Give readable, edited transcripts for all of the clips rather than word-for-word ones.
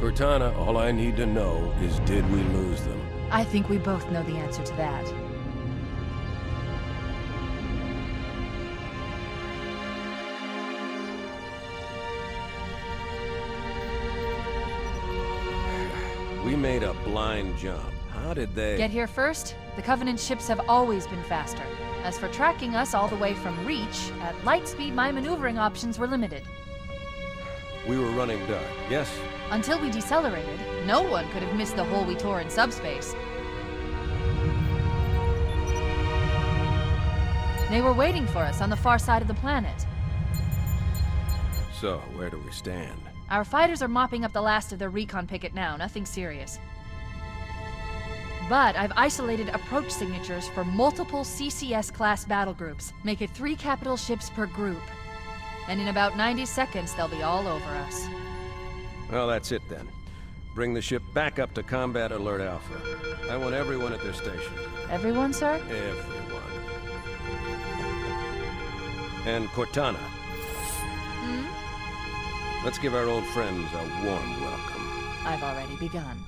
Cortana, all I need to know is did we lose them? I think we both know the answer to that. We made a blind jump. How did they... Get here first? The Covenant ships have always been faster. As for tracking us all the way from Reach, at light speed my maneuvering options were limited. We were running dark, yes? Until we decelerated, no one could have missed the hole we tore in subspace. They were waiting for us on the far side of the planet. So, where do we stand? Our fighters are mopping up the last of their recon picket now, nothing serious. But I've isolated approach signatures for multiple CCS-class battle groups. Make it 3 capital ships per group. And in about 90 seconds, they'll be all over us. Well, that's it then. Bring the ship back up to Combat Alert Alpha. I want everyone at their station. Everyone, sir? Everyone. And Cortana. Let's give our old friends a warm welcome. I've already begun.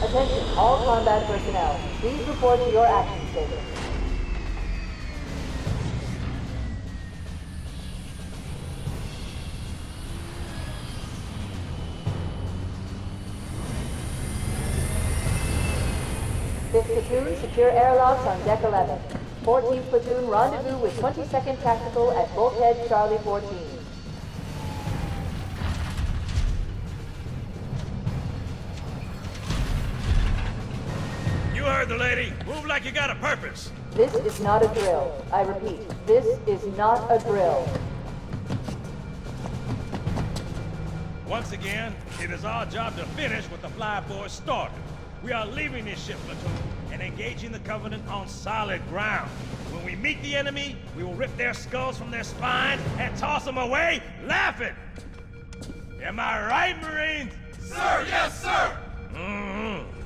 Attention, all combat personnel. Please report to your action station. Fifth platoon, secure airlocks on deck 11. 14th platoon, rendezvous with 22nd Tactical at Bulkhead Charlie 14. You heard the lady. Move like you got a purpose. This is not a drill. I repeat, this is not a drill. Once again, it is our job to finish what the flyboys started. We are leaving this ship platoon and engaging the Covenant on solid ground. When we meet the enemy, we will rip their skulls from their spines and toss them away, laughing. Am I right, Marines? Sir, yes, sir!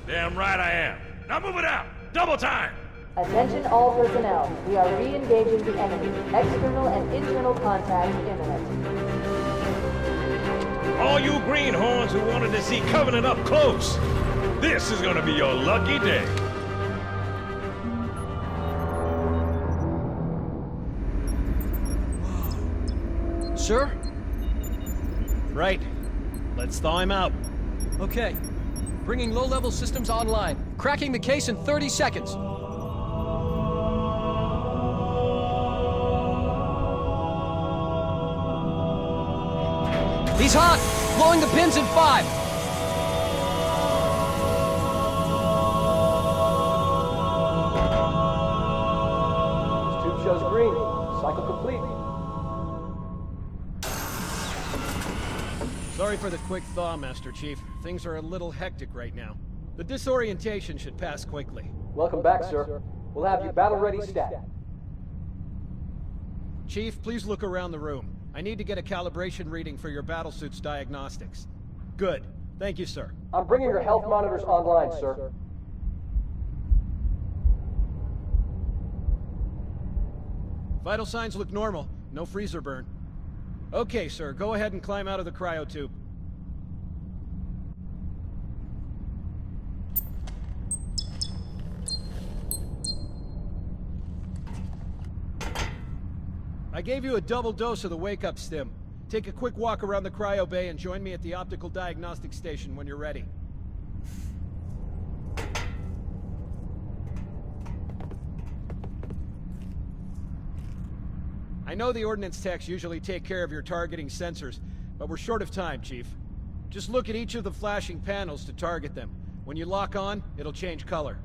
Damn right I am. Now move it out. Double time. Attention all personnel. We are re-engaging the enemy. External and internal contact imminent. All you greenhorns who wanted to see Covenant up close, this is gonna be your lucky day. Sir? Right. Let's thaw him out. Okay. Bringing low-level systems online. Cracking the case in 30 seconds. He's hot! Blowing the pins in 5! Tube shows green. Cycle complete. Sorry for the quick thaw, Master Chief. Things are a little hectic right now. The disorientation should pass quickly. Welcome back, sir. We'll have you battle-ready stat. Chief, please look around the room. I need to get a calibration reading for your battlesuit's diagnostics. Good. Thank you, sir. I'm bringing your health monitors online, sir. Vital signs look normal. No freezer burn. Okay, sir. Go ahead and climb out of the cryotube. I gave you a double dose of the wake-up stim. Take a quick walk around the cryo bay and join me at the optical diagnostic station when you're ready. I know the ordnance techs usually take care of your targeting sensors, but we're short of time, Chief. Just look at each of the flashing panels to target them. When you lock on, it'll change color.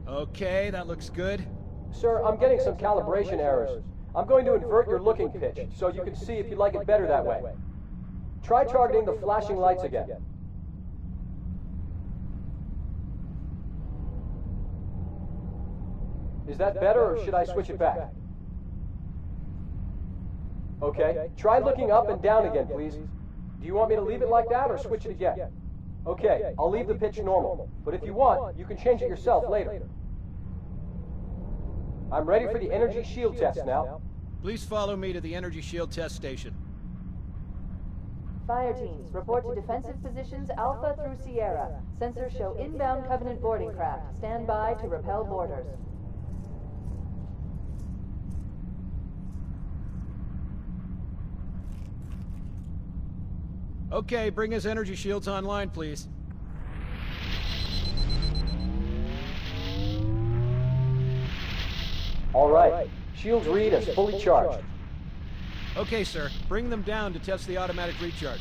Okay, that looks good. Sir, I'm getting some calibration errors. I'm going to invert your looking pitch, so you can see if you like it better that way. Try targeting the flashing lights again. Is that better, or should I switch it back? Okay, try looking up and down again, please. Do you want me to leave it like that, or switch it again? Okay, I'll leave the pitch normal, but if you want, you can change it yourself later. I'm ready for the energy shield test now. Please follow me to the energy shield test station. Fire teams, report to defensive positions Alpha through Sierra. Sensors show inbound Covenant boarding craft. Stand by to repel boarders. Okay, bring his energy shields online, please. All right. Shields read as fully charged. Okay, sir. Bring them down to test the automatic recharge.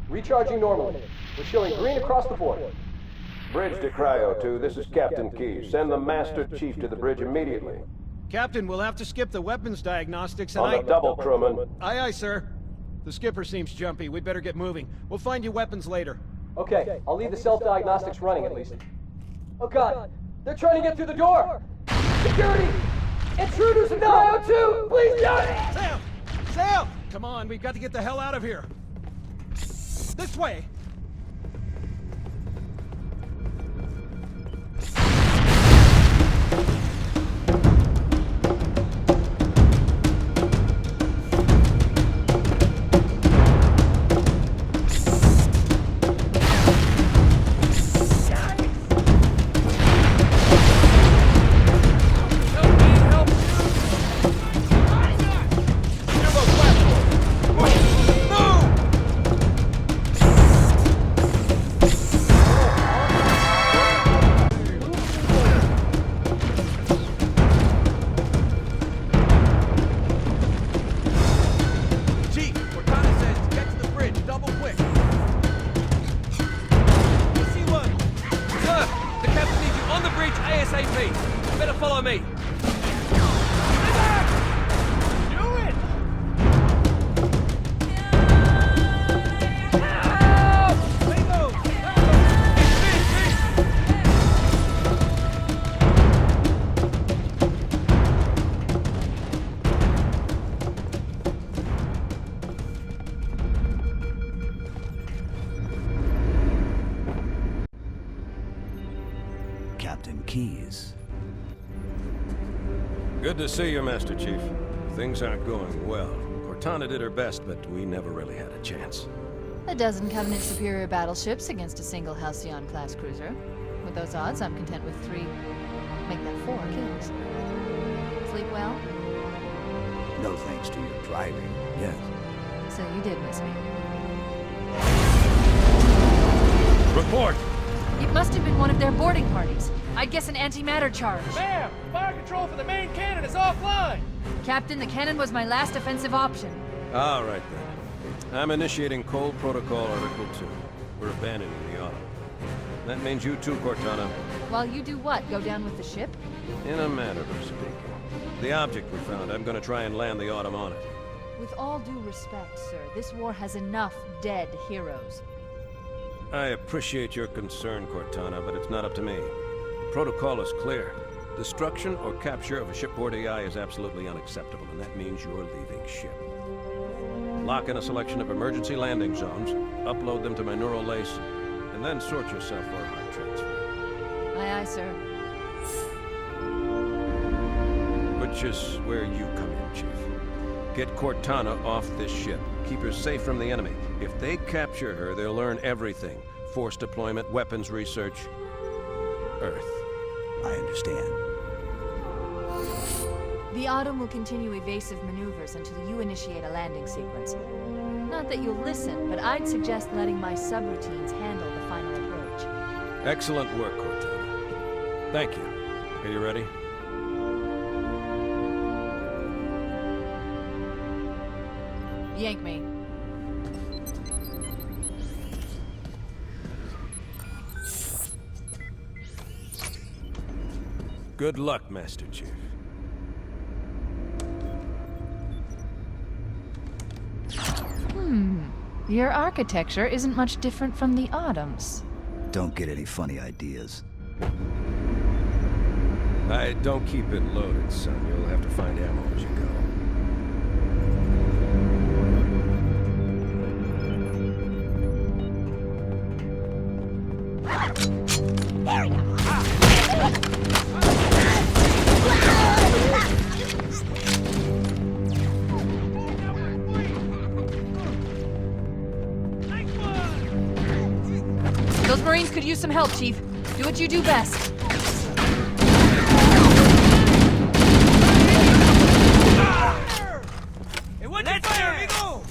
Recharging normally. We're showing green across the board. Bridge to Cryo 2, this is Captain Keyes. Send the Master Chief to the bridge immediately. Captain, we'll have to skip the weapons diagnostics and On the double, crewman. Aye, aye, sir. The skipper seems jumpy. We'd better get moving. We'll find you weapons later. Okay, I'll leave the self-diagnostics running at least. Oh god, they're trying to get through the door! Security! Intruders in Cryo 2! Please don't! Sam! Sam! Come on, we've got to get the hell out of here. This way! Captain Keyes. Good to see you, Master Chief. Things aren't going well. Cortana did her best, but we never really had a chance. A dozen Covenant superior battleships against a single Halcyon-class cruiser. With those odds, I'm content with 3, make that 4 kills. Sleep well? No thanks to your driving, yes. So you did miss me. Report! It must have been one of their boarding parties. I'd guess an antimatter charge. Ma'am, fire control for the main cannon is offline. Captain, the cannon was my last offensive option. All right, then. I'm initiating Cold Protocol Article 2. We're abandoning the Autumn. That means you too, Cortana. While you do what? Go down with the ship? In a manner of speaking. The object we found, I'm gonna try and land the Autumn on it. With all due respect, sir, this war has enough dead heroes. I appreciate your concern, Cortana, but it's not up to me. The protocol is clear. Destruction or capture of a shipboard AI is absolutely unacceptable, and that means you're leaving ship. Lock in a selection of emergency landing zones, upload them to my neural lace, and then sort yourself for a heart transfer. Aye, aye, sir. Which is where you come in, Chief. Get Cortana off this ship. Keep her safe from the enemy. If they capture her, they'll learn everything. Force deployment, weapons research, Earth. I understand. The Autumn will continue evasive maneuvers until you initiate a landing sequence. Not that you'll listen, but I'd suggest letting my subroutines handle the final approach. Excellent work, Cortana. Thank you. Are you ready? Yank me. Good luck, Master Chief. Your architecture isn't much different from the Autumn's. Don't get any funny ideas. I don't keep it loaded, son. You'll have to find ammo as you go. Those Marines could use some help, Chief. Do what you do best. Hey, what'd you fire, amigo?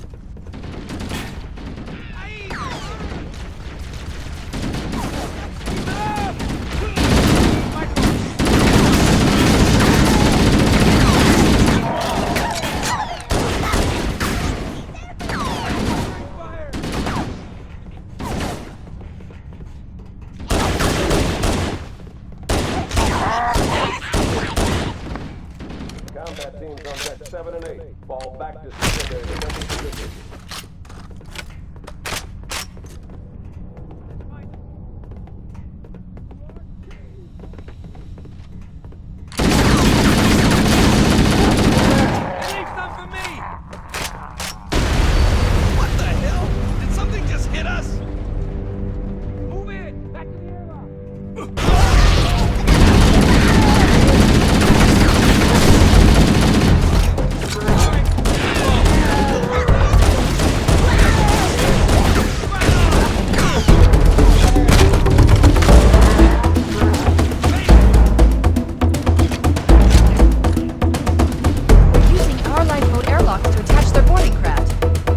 Combat teams on deck 7 and 8. Fall back to secondary defending position. Leave some for me! What the hell? Did something just hit us? Move it! Back to the airlock! Using our lifeboat airlocks to attach their boarding craft.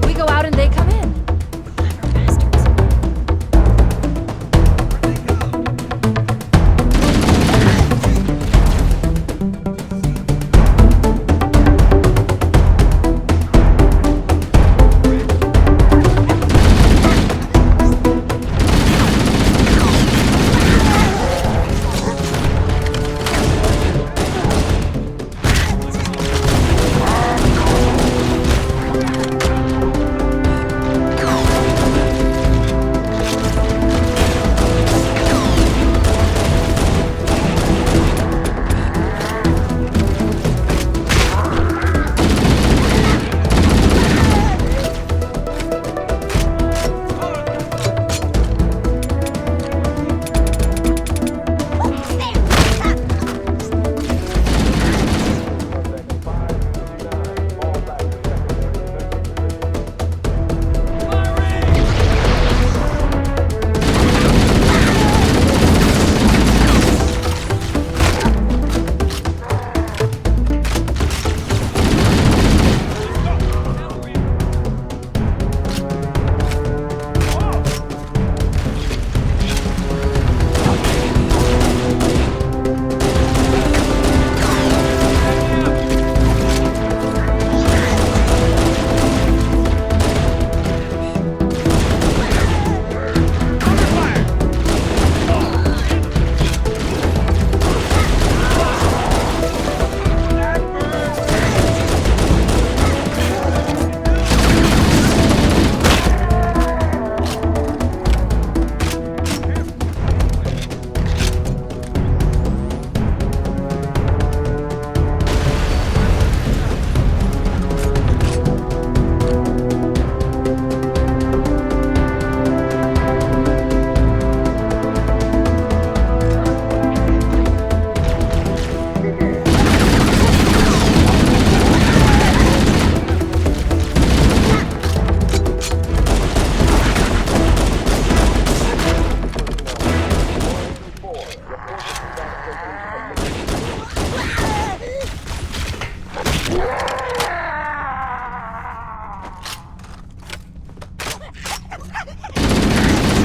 We go out and they come in.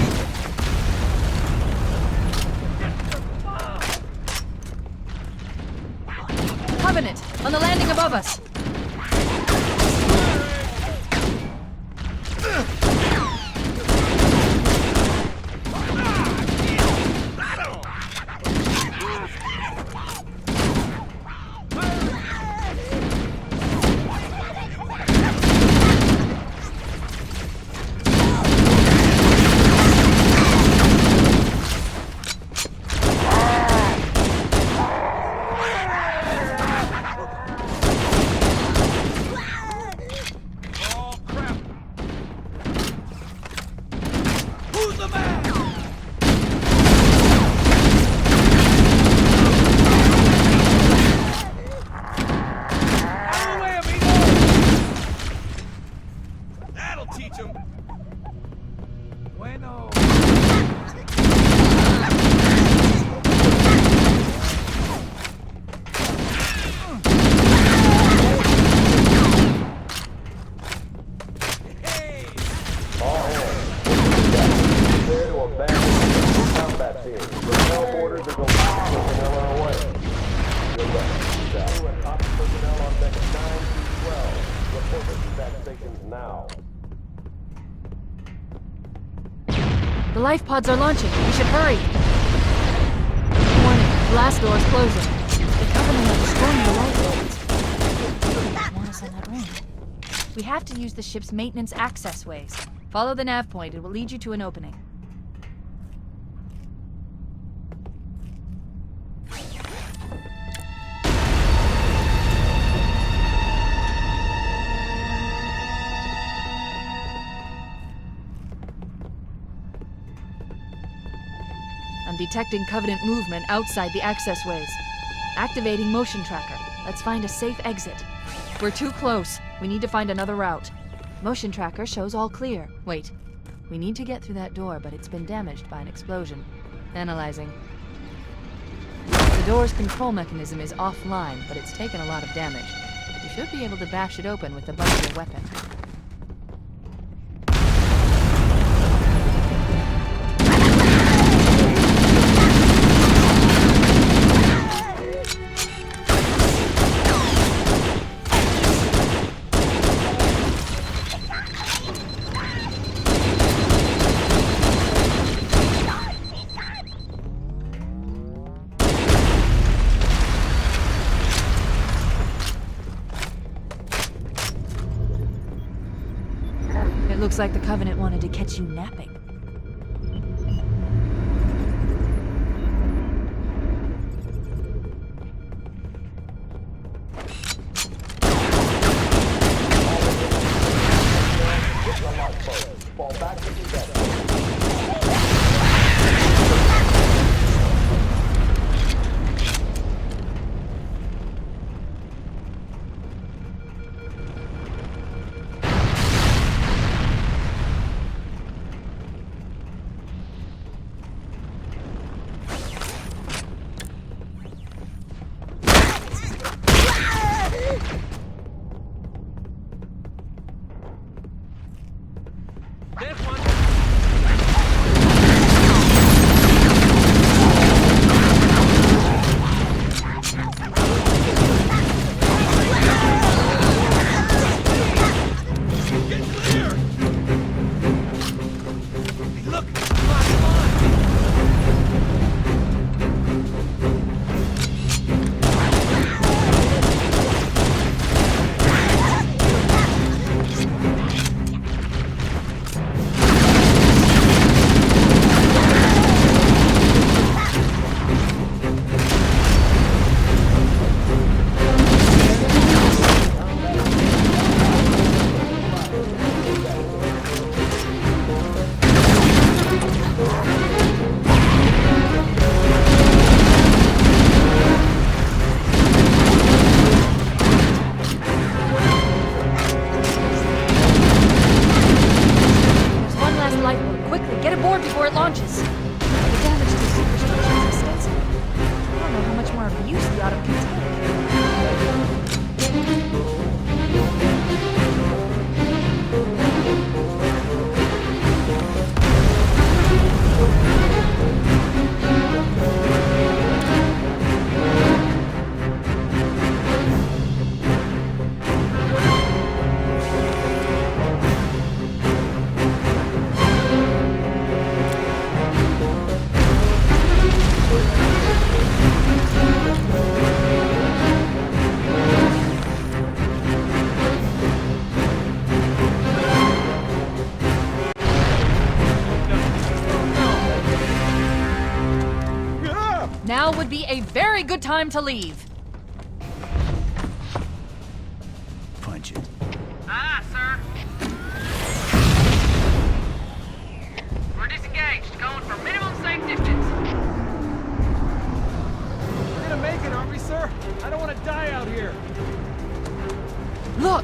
Clever bastards. Covenant, on the landing above us. report to dispatch stations now. The life pods are launching. We should hurry. Warning, blast doors closing. The Covenant are destroying the life pods. Want us on that ring? We have to use the ship's maintenance access ways. Follow the nav point. It will lead you to an opening. I'm detecting Covenant movement outside the access ways. Activating motion tracker. Let's find a safe exit. We're too close. We need to find another route. Motion tracker shows all clear. Wait. We need to get through that door, but it's been damaged by an explosion. Analyzing. The door's control mechanism is offline, but it's taken a lot of damage. You should be able to bash it open with the butt of your weapon. Looks like the Covenant wanted to catch you napping. Fall back to the bed. Now would be a very good time to leave. Punch it. Aye, sir. We're disengaged, going for minimum safe distance. We're gonna make it, aren't we, sir? I don't want to die out here. Look!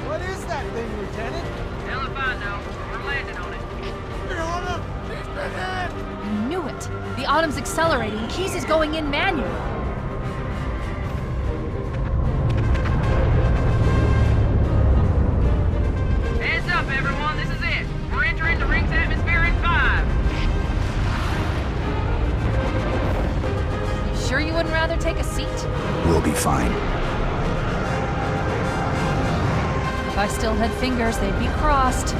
What is that thing, Lieutenant? Hell if I know. We're landing on it. I knew it! The Autumn's accelerating. Keyes is going in manually. fine. If I still had fingers, they'd be crossed.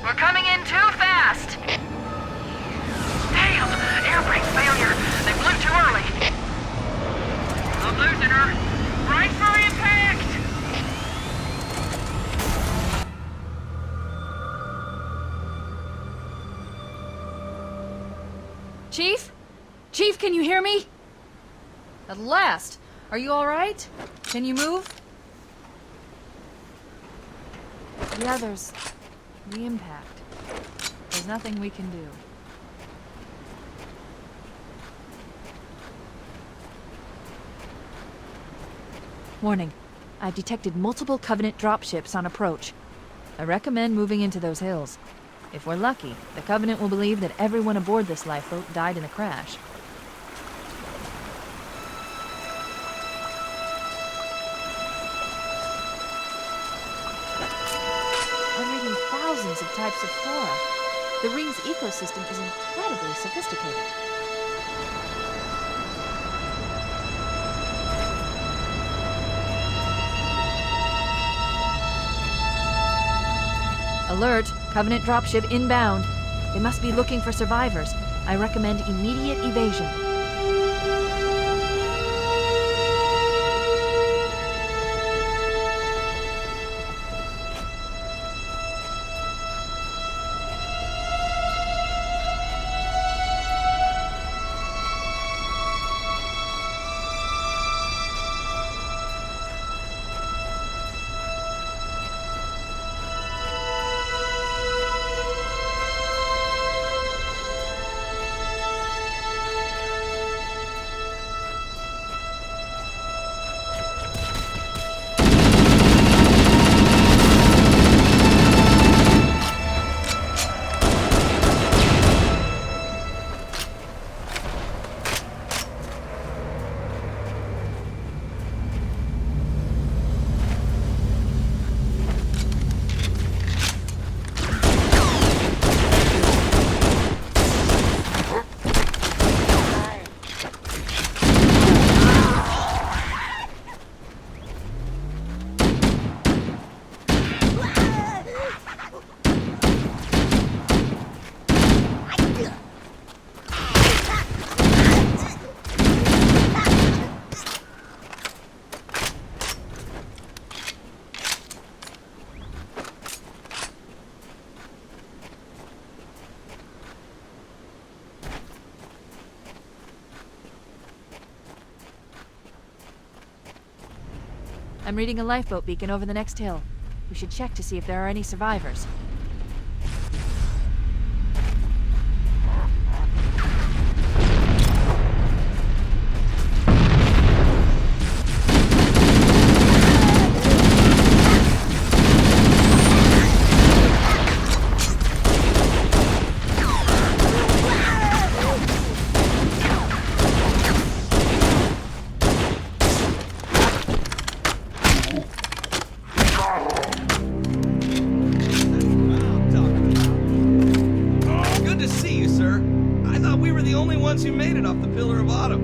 We're coming in too fast! Damn! Air brake failure! They blew too early! I'm losing her! Brace for impact! Chief? Chief, can you hear me? At last! Are you alright? Can you move? The others... the impact. There's nothing we can do. Warning. I've detected multiple Covenant dropships on approach. I recommend moving into those hills. If we're lucky, the Covenant will believe that everyone aboard this lifeboat died in the crash. I'm reading thousands of types of flora. The ring's ecosystem is incredibly sophisticated. Alert! Covenant dropship inbound. They must be looking for survivors. I recommend immediate evasion. I'm reading a lifeboat beacon over the next hill. We should check to see if there are any survivors. Who made it off the Pillar of Autumn.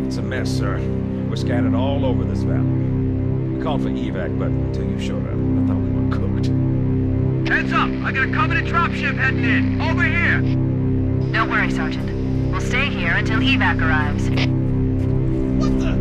It's a mess, sir. We're scattered all over this valley. We called for evac, but until you showed up, I thought we were cooked. Heads up! I got a Covenant dropship heading in! Over here! Don't worry, Sergeant. We'll stay here until evac arrives. What the?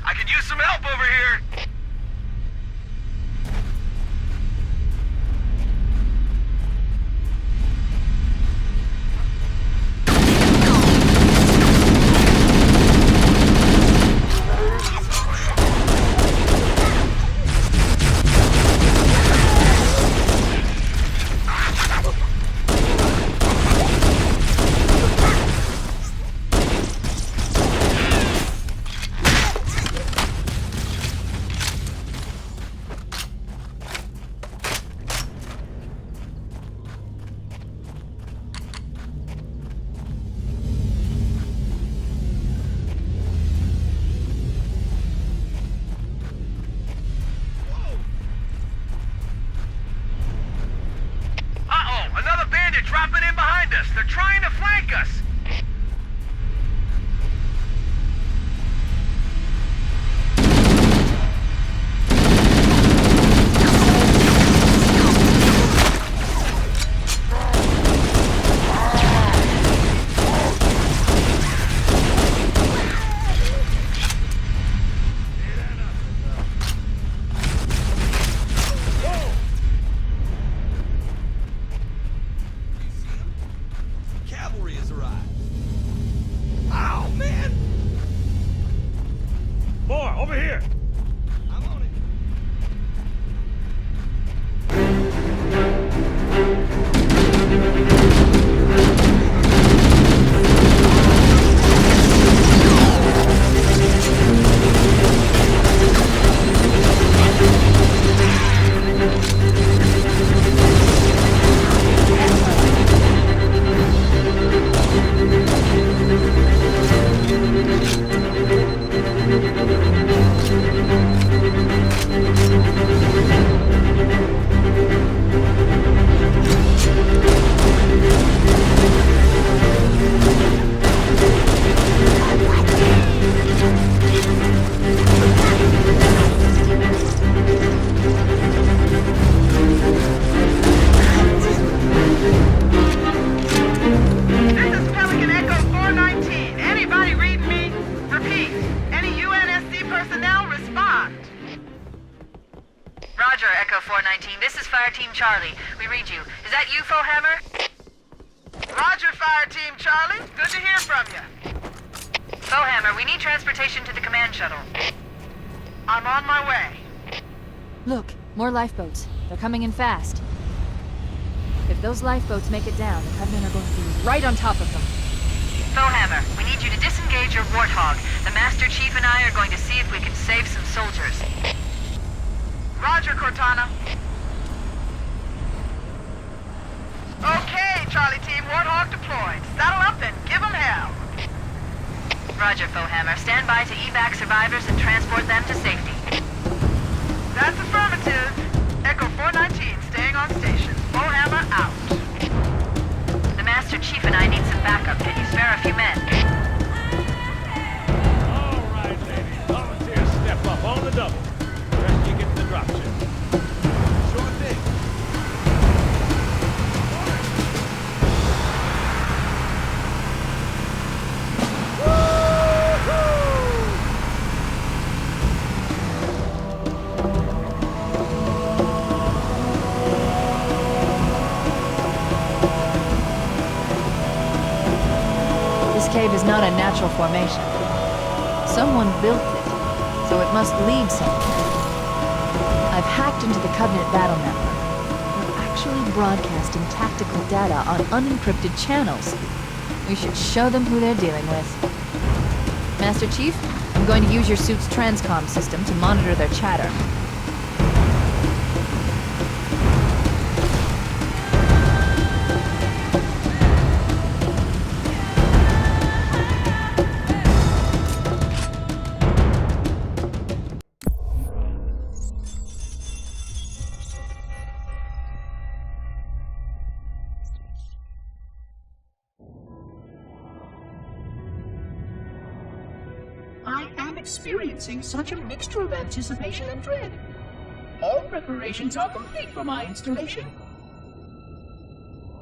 I could use some help over here. Dropping in behind us. They're trying to flank us. More, over here! I'm on it. Roger, Echo 419. This is Fire Team Charlie. We read you. Is that you, Fohammer? Roger, Fire Team Charlie. Good to hear from you. Fohammer, we need transportation to the command shuttle. I'm on my way. Look, more lifeboats. They're coming in fast. If those lifeboats make it down, the Covenant are going to be right on top of them. Fohammer, we need you to disengage your Warthog. The Master Chief and I are going to see if we can save some soldiers. Roger, Cortana. Okay, Charlie Team, Warthog deployed. Saddle up and give them hell. Roger, Fohammer. Stand by to evac survivors and transport them to safety. That's affirmative. Echo 419 staying on station. Fohammer out. The Master Chief and I need some backup. Can you spare a few men? All right, ladies. Volunteers step up on the double. Rest you get to the dropship. Sure thing. This cave is not a natural formation. Someone built it, so it must lead somewhere. I've hacked into the Covenant battle network. We're actually broadcasting tactical data on unencrypted channels. We should show them who they're dealing with. Master Chief, I'm going to use your suit's transcom system to monitor their chatter. I am experiencing such a mixture of anticipation and dread. All preparations are complete for my installation.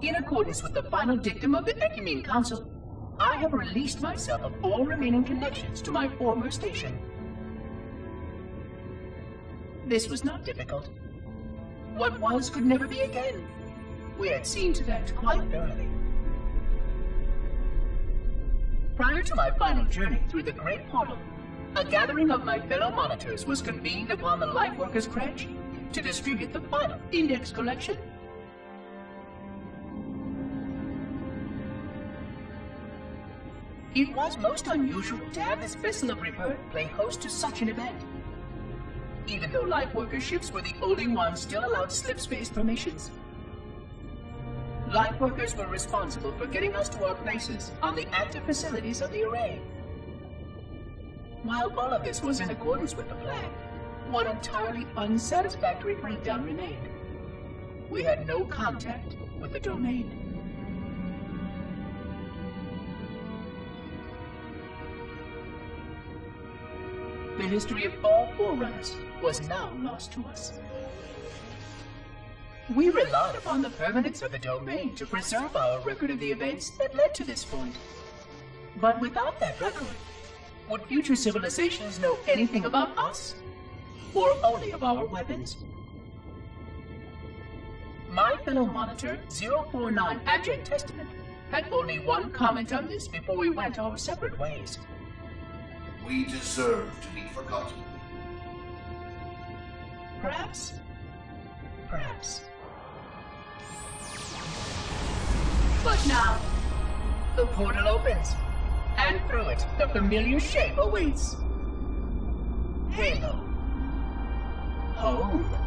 In accordance with the final dictum of the Ecumene Council, I have released myself of all remaining connections to my former station. This was not difficult. What was could never be again. We had seen to that quite thoroughly. Prior to my final journey through the Great Portal, a gathering of my fellow monitors was convened upon the Lightworkers' Cratch to distribute the final index collection. It was most unusual to have this vessel of rebirth play host to such an event. Even though Lightworker ships were the only ones still allowed slip space formations. Lightworkers were responsible for getting us to our places on the active facilities of the array. While all of this was in accordance with the plan, one entirely unsatisfactory breakdown remained. We had no contact with the domain. The history of all Forerunners was now lost to us. We relied upon the permanence of the domain to preserve our record of the events that led to this point. But without that record, would future civilizations know anything about us? Or only of our weapons? My fellow monitor, 049 Abject Testament, had only one comment on this before we went our separate ways. We deserve to be forgotten. Perhaps. Perhaps. But now, the portal opens, and through it, the familiar shape awaits. Halo. Home.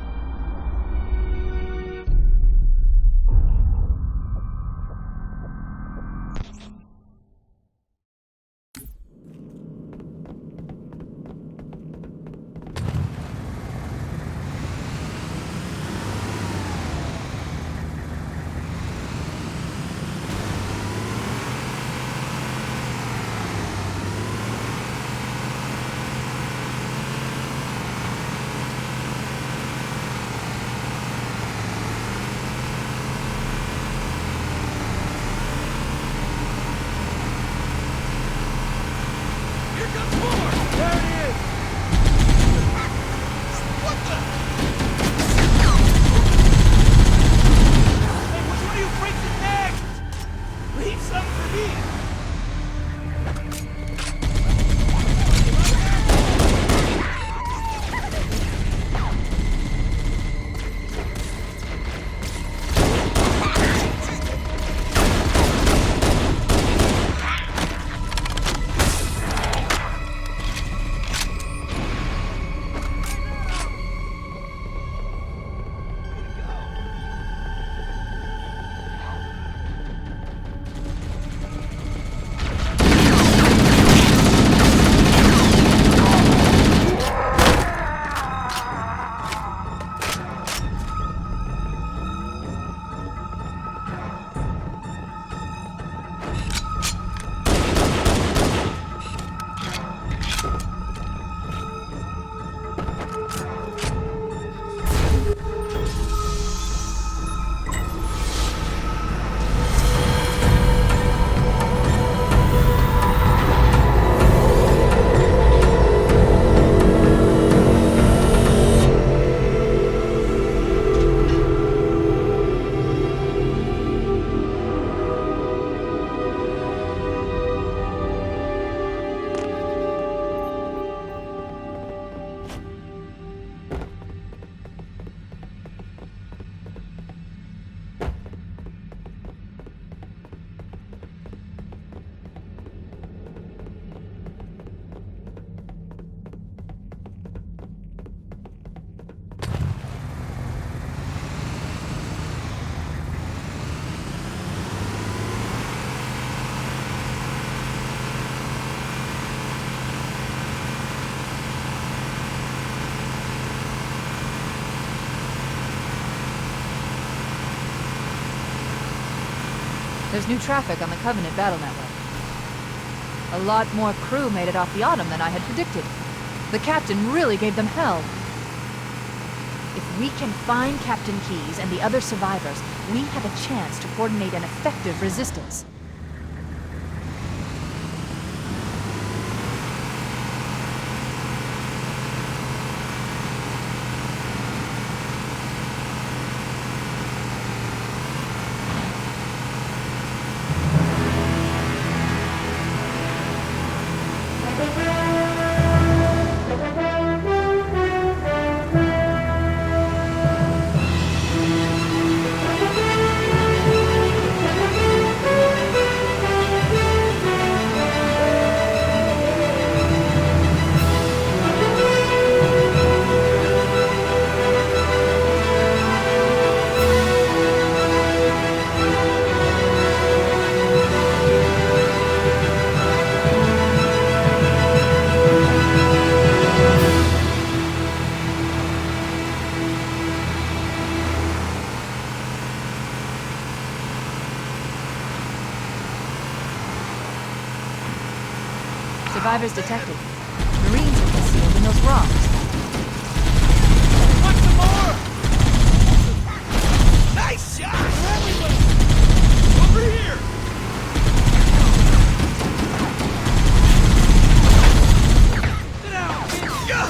There's new traffic on the Covenant battle network. A lot more crew made it off the Autumn than I had predicted. The captain really gave them hell. If we can find Captain Keyes and the other survivors, we have a chance to coordinate an effective resistance. Survivors detected. Marines are concealed in those rocks. Want some more? Nice shot! They're everywhere! Over here! Sit down, kid! Yeah!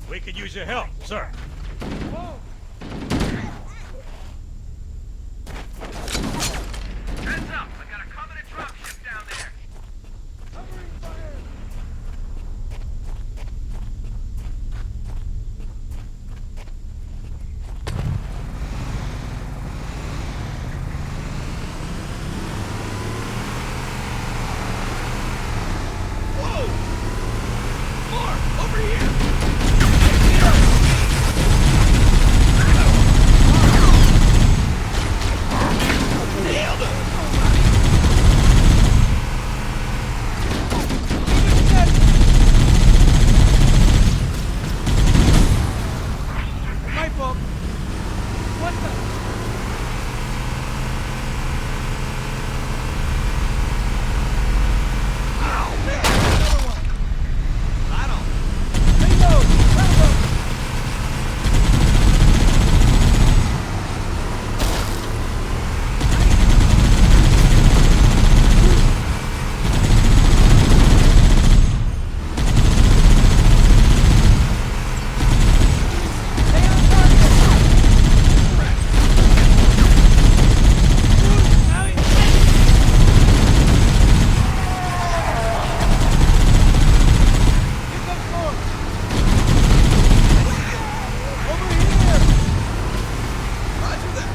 We could use your help, sir. Heads up! I got a Covenant dropship down there. Covering fire! Whoa! More! Over here! Nailed him! My fault. What the? Ow, man! Another one. I don't... Reload! Reload! Stay on target! Shoot! Now he's Here comes more! Over here! Roger that.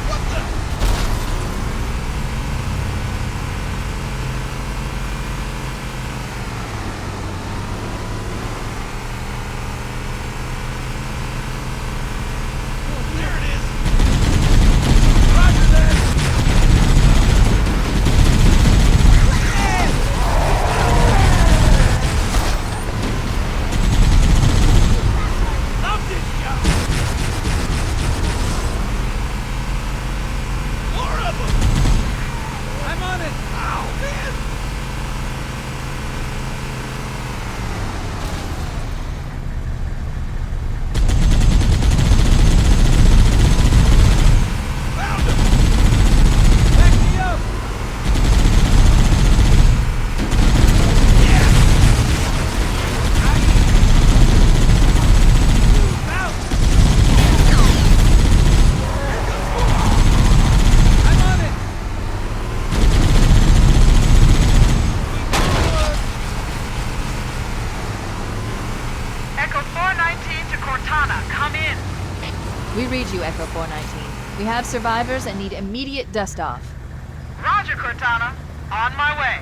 What the... There it is. Roger that. Love this job. More of them. I'm on it! Ow, man. Found him. Back me up! Out! I'm on it! Echo 419 to Cortana, come in. We read you, Echo 419. We have survivors and need immediate dust-off. Roger, Cortana. On my way.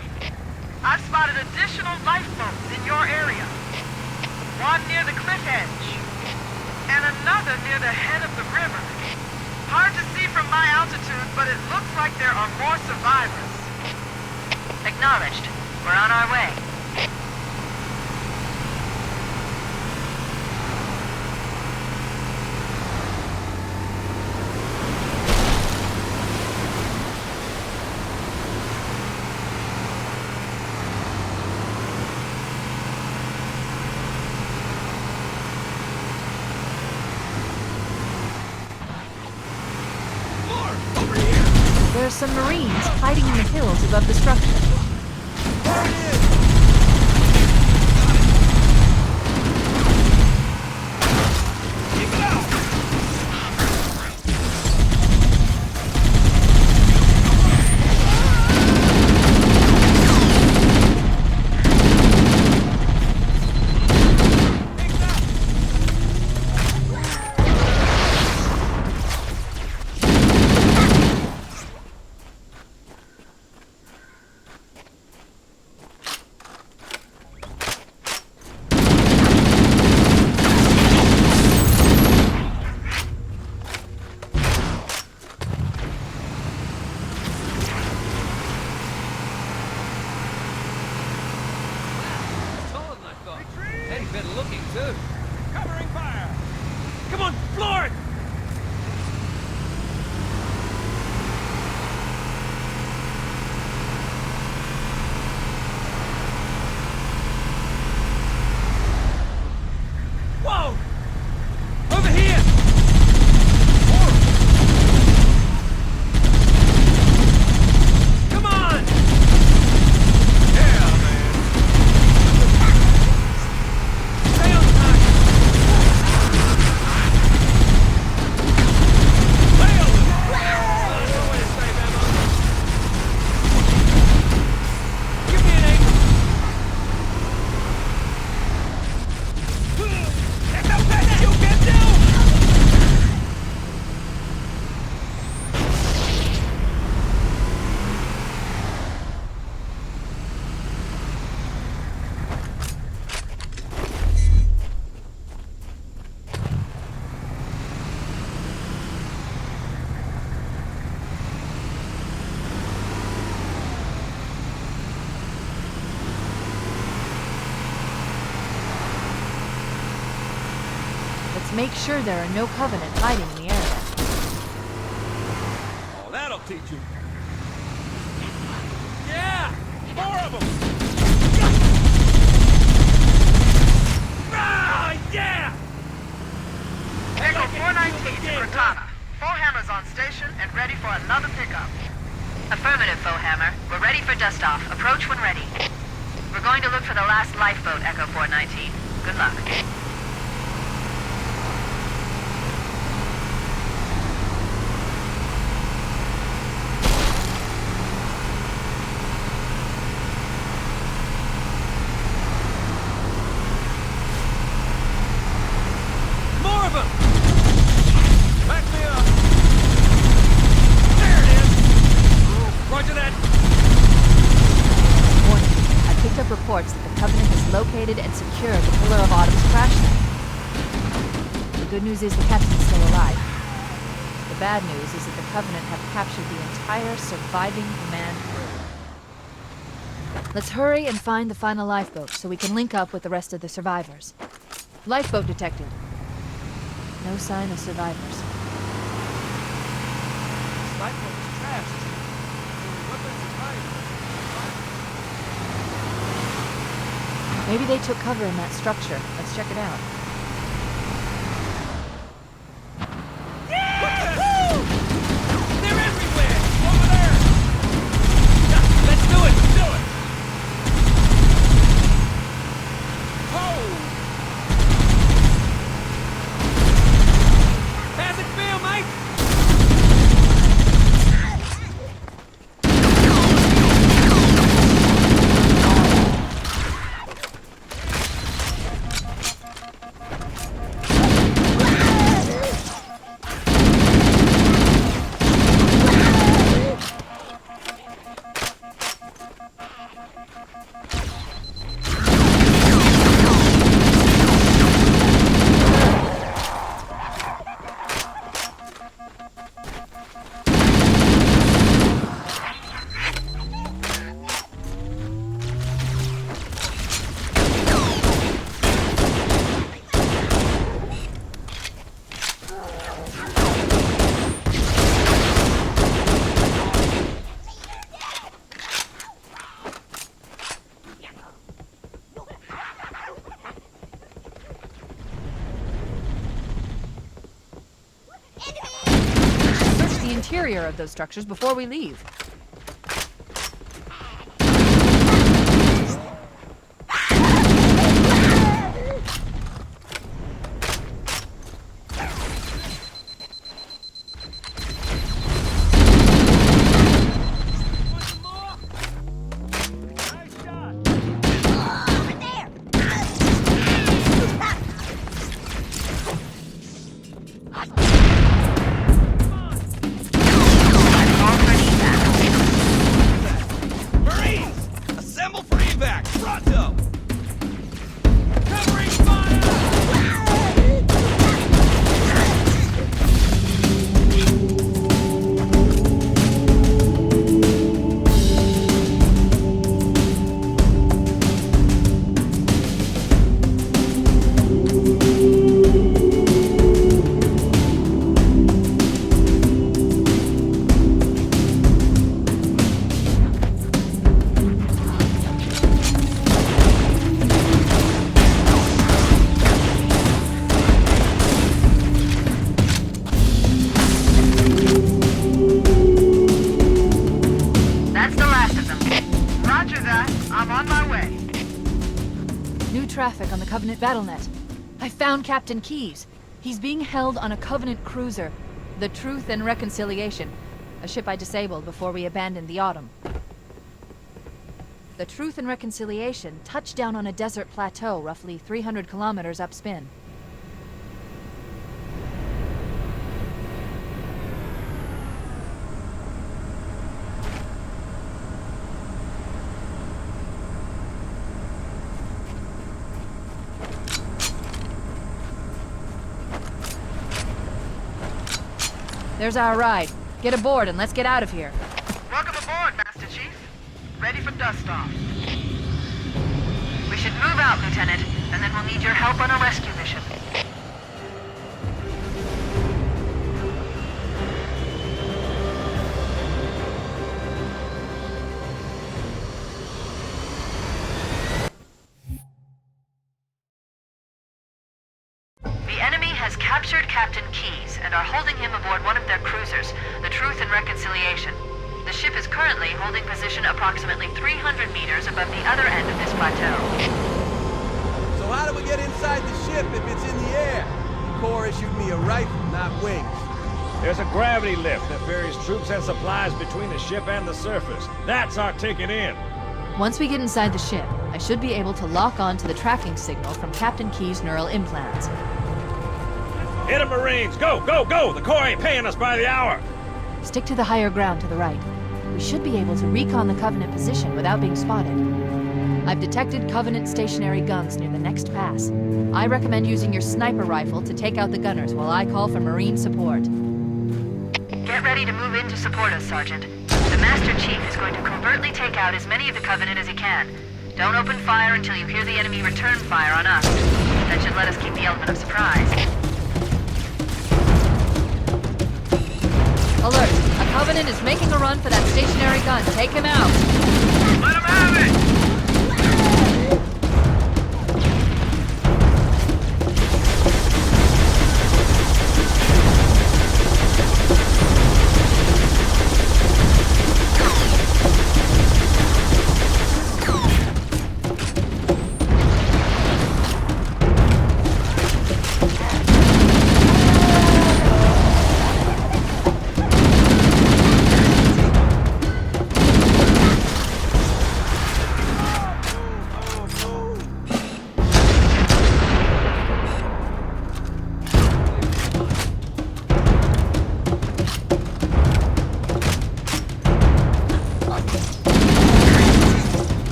I've spotted additional lifeboats in your area. One near the cliff edge, and another near the head of the river. Hard to see from my altitude, but it looks like there are more survivors. Acknowledged. We're on our way. More. Over here. There are some Marines hiding in the hills above the structure. There it is. Keep it out. floor it! Whoa! Over here! Come on! Yeah, man. Stay on time! Lay on them! No way to save ammo. Give me an angle. There's no best you can do! Let's make sure there are no Covenant hiding in the area. Oh, that'll teach you. Yeah! More of them! Ah, yeah! Echo 419 to Cortana. Foehammer's on station and ready for another pickup. Affirmative, Foehammer. We're ready for dust-off. Approach when ready. We're going to look for the last lifeboat, Echo 419. Good luck. More of them! Back me up! There it is! Roger that! Warning, I picked up reports that the Covenant has located and secured the Pillar of Autumn's crash site. The good news is the captain's still alive. The bad news is that the Covenant have captured the entire surviving command crew. Let's hurry and find the final lifeboat so we can link up with the rest of the survivors. Lifeboat detected. No sign of survivors. This lifeboat was trashed. Weapons and Maybe they took cover in that structure. Let's check it out. They're everywhere! Over there! Yeah, let's do it! Do it! Oh! How's it feel, mate? Search the interior of those structures before we leave. All ready, back. Covenant BattleNet. I found Captain Keyes. He's being held on a Covenant cruiser, the Truth and Reconciliation, a ship I disabled before we abandoned the Autumn. The Truth and Reconciliation touched down on a desert plateau roughly 300 kilometers upspin. There's our ride. Get aboard and let's get out of here. Welcome aboard, Master Chief. Ready for dust-off. We should move out, Lieutenant, and then we'll need your help on a rescue mission. The enemy has captured Captain Keyes and are holding him aboard one of their cruisers, the Truth and Reconciliation. The ship is currently holding position approximately 300 meters above the other end of this plateau. So how do we get inside the ship if it's in the air? The Corps issued me a rifle, not wings. There's a gravity lift that ferries troops and supplies between the ship and the surface. That's our ticket in. Once we get inside the ship, I should be able to lock on to the tracking signal from Captain Keyes' neural implants. Hit 'em, Marines! Go, go, go! The Corps ain't paying us by the hour! Stick to the higher ground to the right. We should be able to recon the Covenant position without being spotted. I've detected Covenant stationary guns near the next pass. I recommend using your sniper rifle to take out the gunners while I call for Marine support. Get ready to move in to support us, Sergeant. The Master Chief is going to covertly take out as many of the Covenant as he can. Don't open fire until you hear the enemy return fire on us. That should let us keep the element of surprise. Alert! A Covenant is making a run for that stationary gun. Take him out! Let him have it!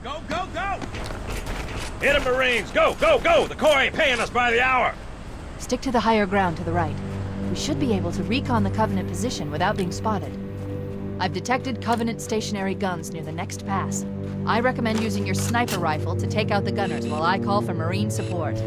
Go, go, go! Hit 'em, Marines! Go, go, go! The Corps ain't paying us by the hour! Stick to the higher ground to the right. We should be able to recon the Covenant position without being spotted. I've detected Covenant stationary guns near the next pass. I recommend using your sniper rifle to take out the gunners while I call for Marine support.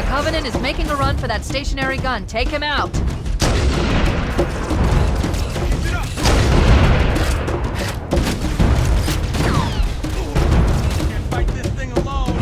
Covenant is making a run for that stationary gun. Take him out! Can't fight this thing alone.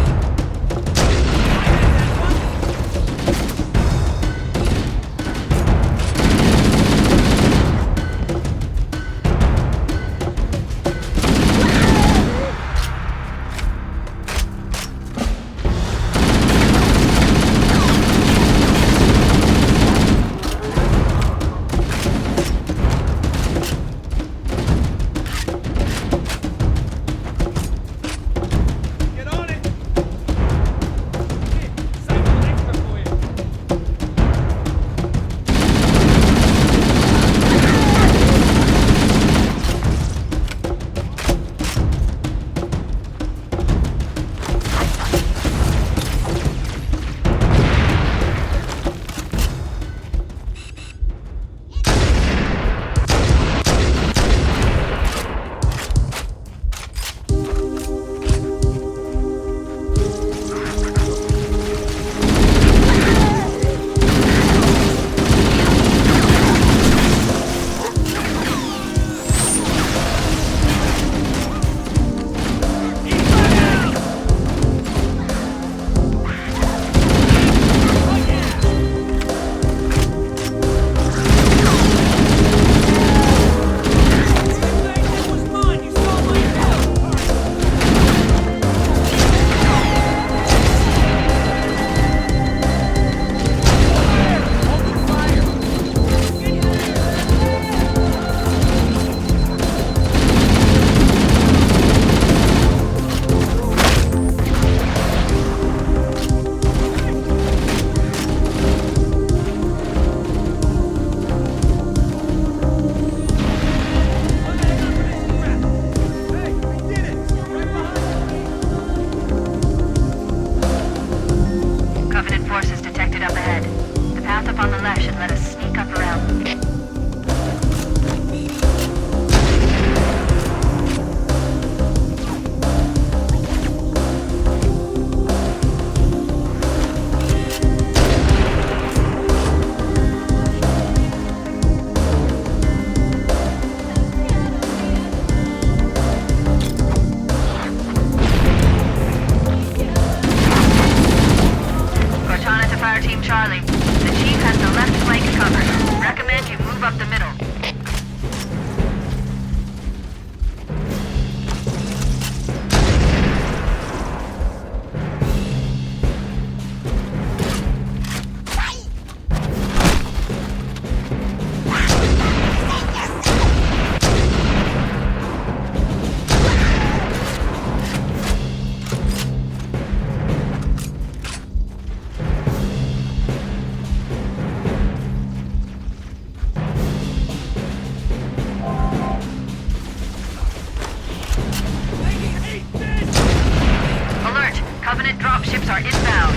dropships are inbound.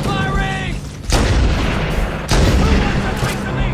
Firing! Who wants a piece of me?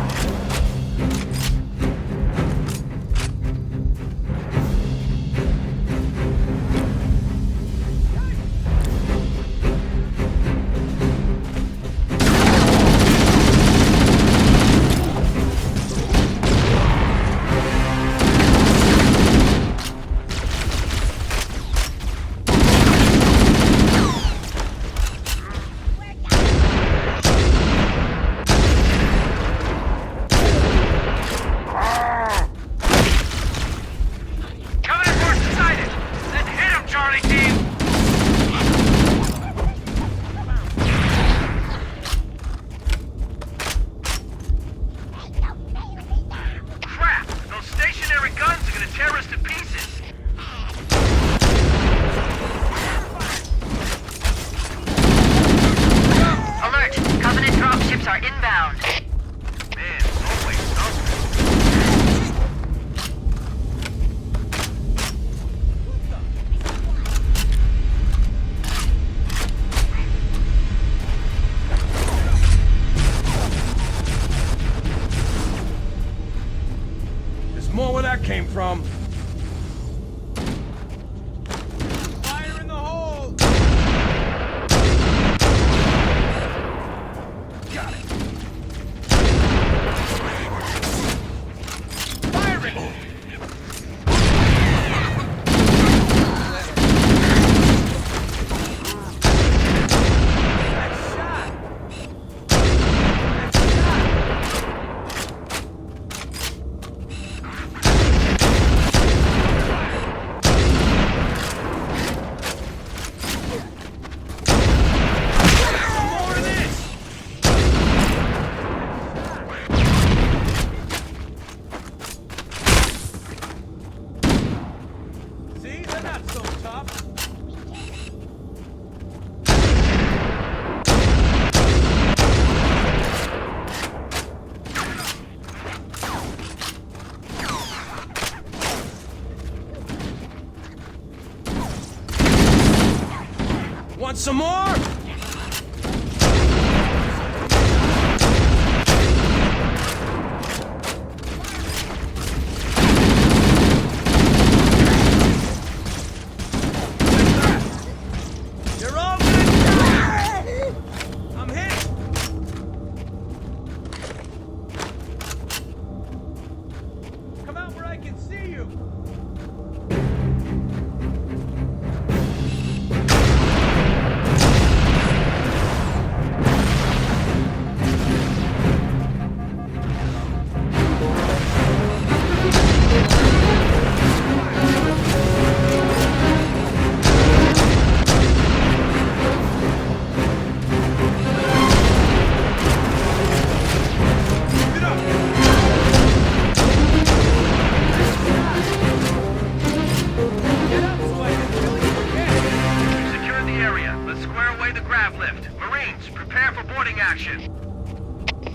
More where that came from. Fire in the hole! Got it. Firing! Want some more? You're all gonna die! I'm hit! Come out where I can see you!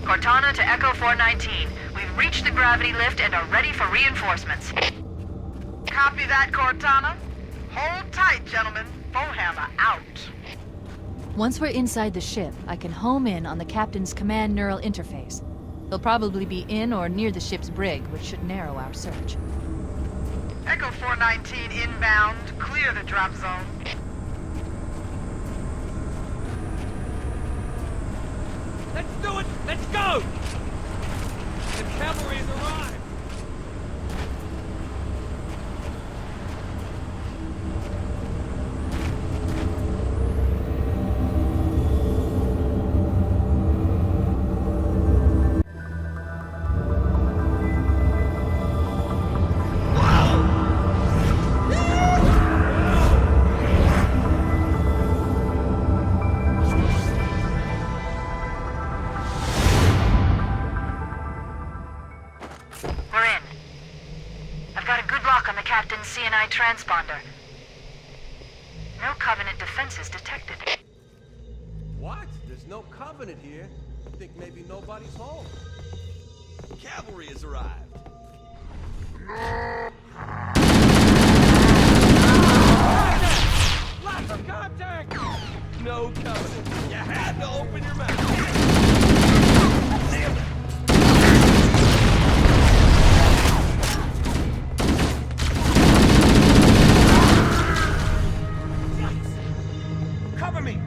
Cortana to Echo 419. We've reached the gravity lift and are ready for reinforcements. Copy that, Cortana. Hold tight, gentlemen. Bowhammer out. Once we're inside the ship, I can home in on the captain's command neural interface. He'll probably be in or near the ship's brig, which should narrow our search. Echo 419 inbound. Clear the drop zone. Let's do it! Let's go! The cavalry's arrived! CNI transponder. No Covenant defenses detected. What? There's no Covenant here. I think maybe nobody's home. Cavalry has arrived. Lots of contact! no covenant. You had to open your mouth. Damn it. Cover me.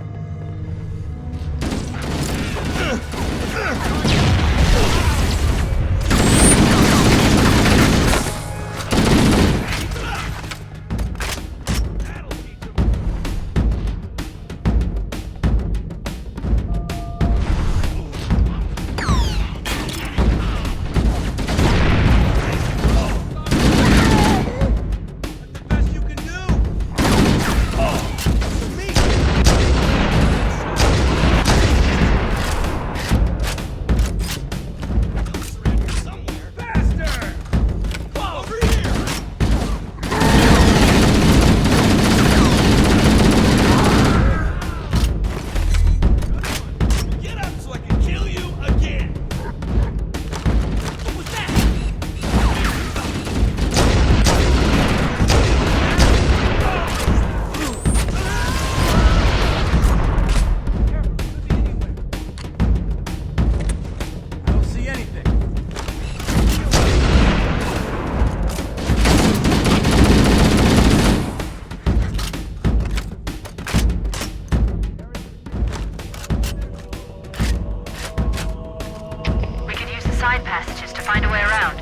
Side passages to find a way around.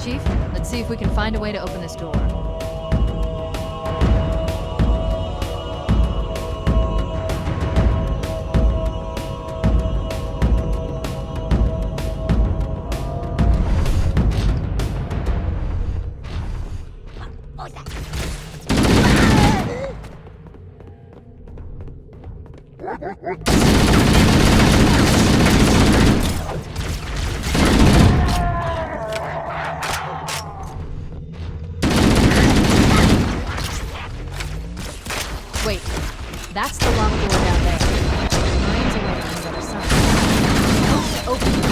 Chief, let's see if we can find a way to open this door. Wait, that's the locked door down there. Mine's away on the other side. Help to open the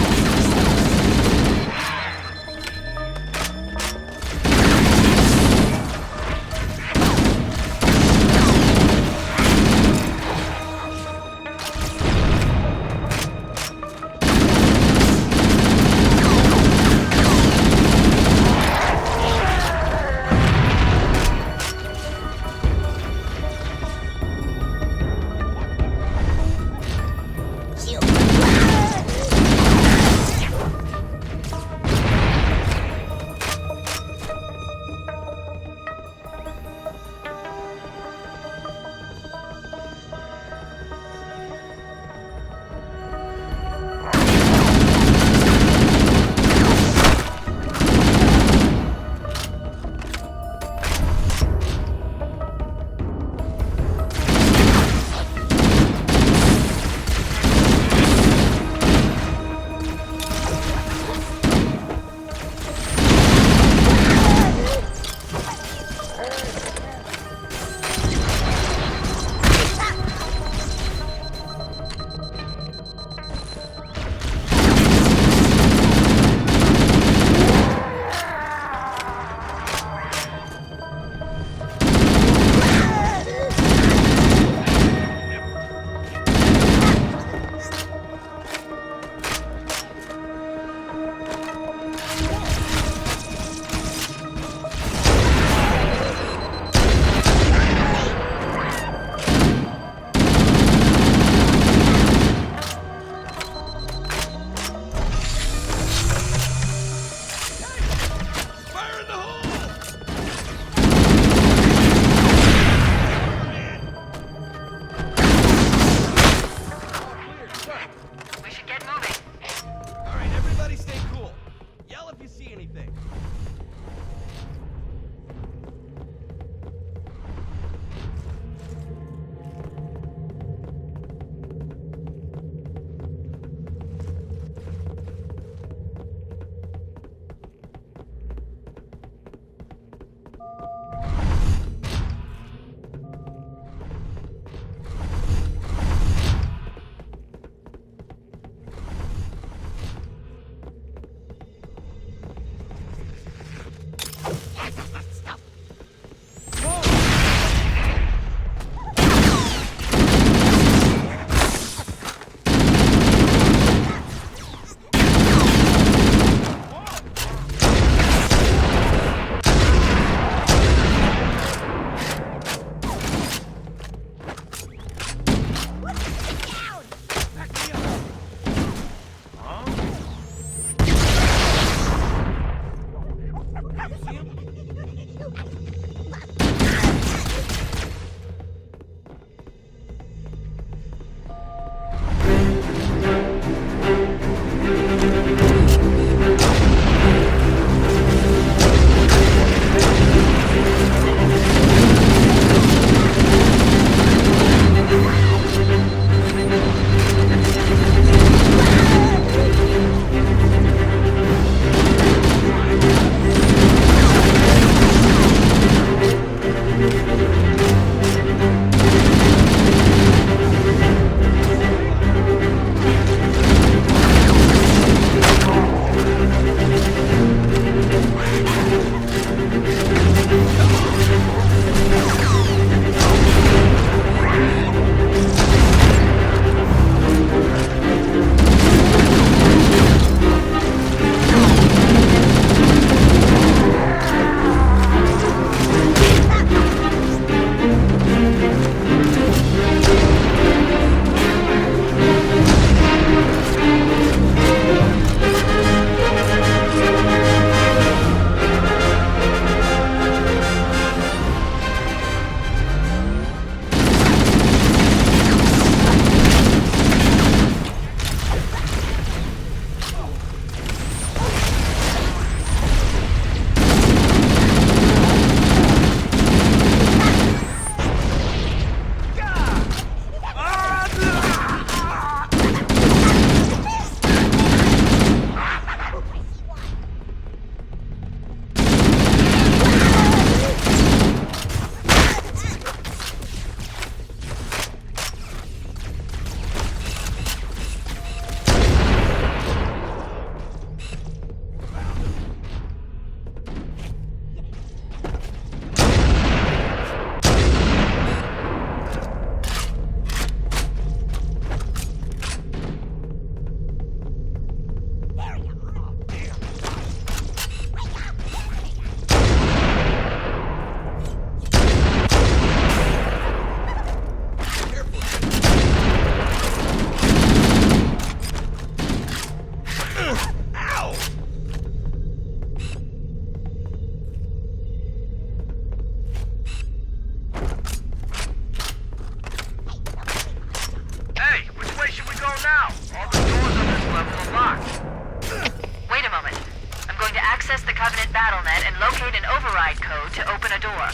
and locate an override code to open a door.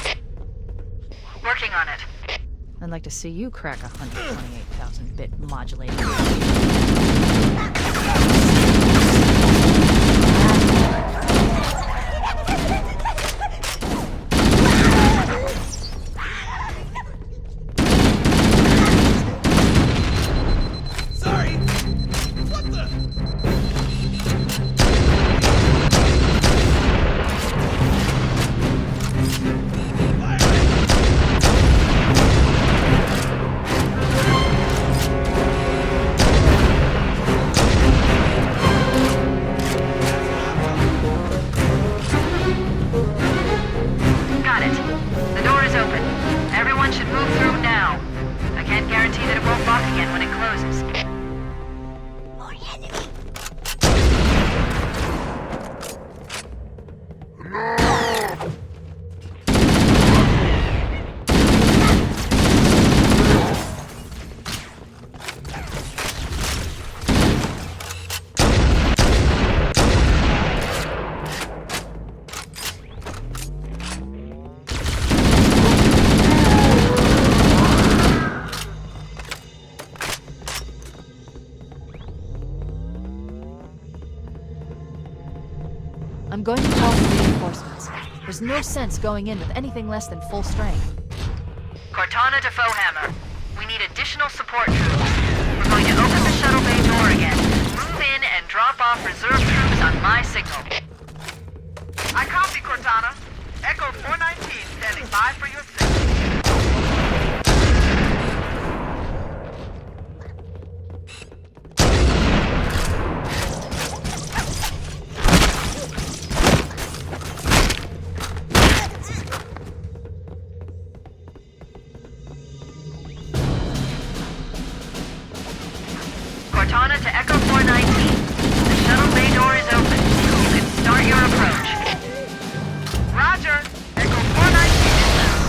Working on it. I'd like to see you crack a 128,000-bit modulator. Sorry! What the? Got it. The door is open. Everyone should move through now. I can't guarantee that it won't lock again when it closes. I'm going to call for reinforcements. There's no sense going in with anything less than full strength. Cortana to Foehammer. We need additional support troops. We're going to open the shuttle bay door again. Move in and drop off reserve troops on my signal. I copy, Cortana. Echo 419 standing by for your signal. Cortana to Echo 419. The shuttle bay door is open. You can start your approach. Roger. Echo 419 is out.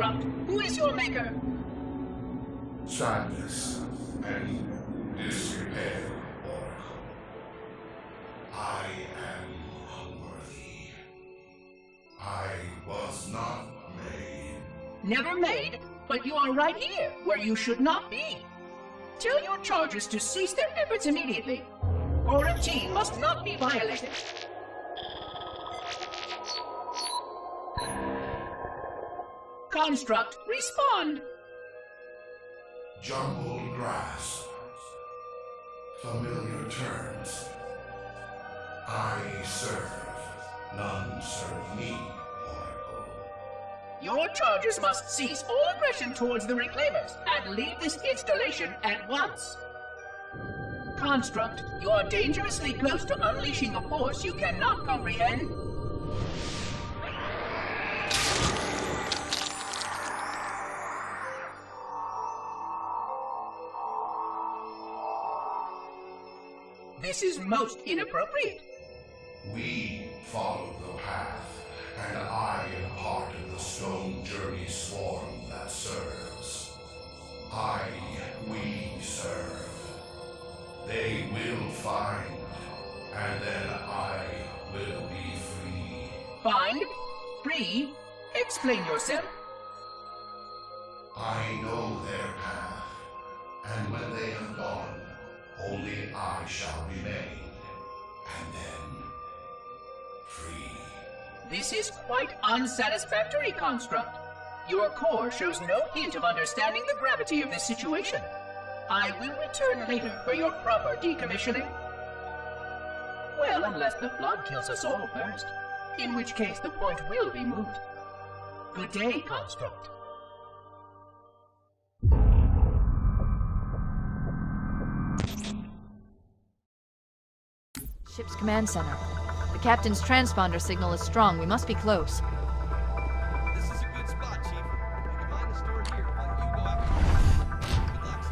Construct, who is your maker? Sadness and disrepair, Oracle. I am unworthy. I was not made. Never made, but you are right here, where you should not be. Tell your charges to cease their efforts immediately. Quarantine must not be violated. Construct, respond! Jumbled grass. Familiar terms. I serve. None serve me, Oracle. Your charges must cease all aggression towards the Reclaimers and leave this installation at once. Construct, you are dangerously close to unleashing a force you cannot comprehend. This is most inappropriate. We follow the path, and I am part of the Stone Journey swarm that serves. We serve. They will find, and then I will be free. Find? Free? Explain yourself. I know their path, and when they have gone, only I shall remain, and then free. This is quite unsatisfactory, Construct. Your core shows no hint of understanding the gravity of this situation. I will return later for your proper decommissioning. Well, unless the flood kills us all first, in which case the point will be moot. Good day, Construct. Ship's command center. The captain's transponder signal is strong. We must be close. This is a good spot, Chief. You can mine the store here while you go after. Good luck, sir.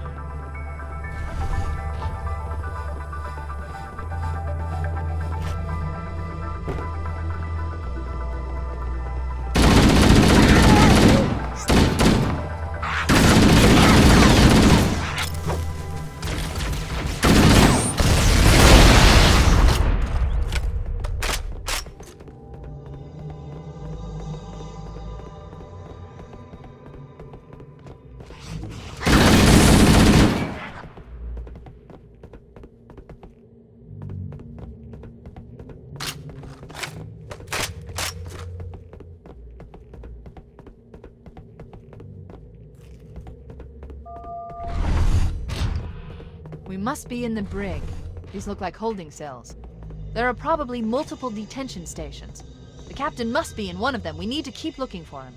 We must be in the brig. These look like holding cells. There are probably multiple detention stations. The captain must be in one of them. We need to keep looking for him.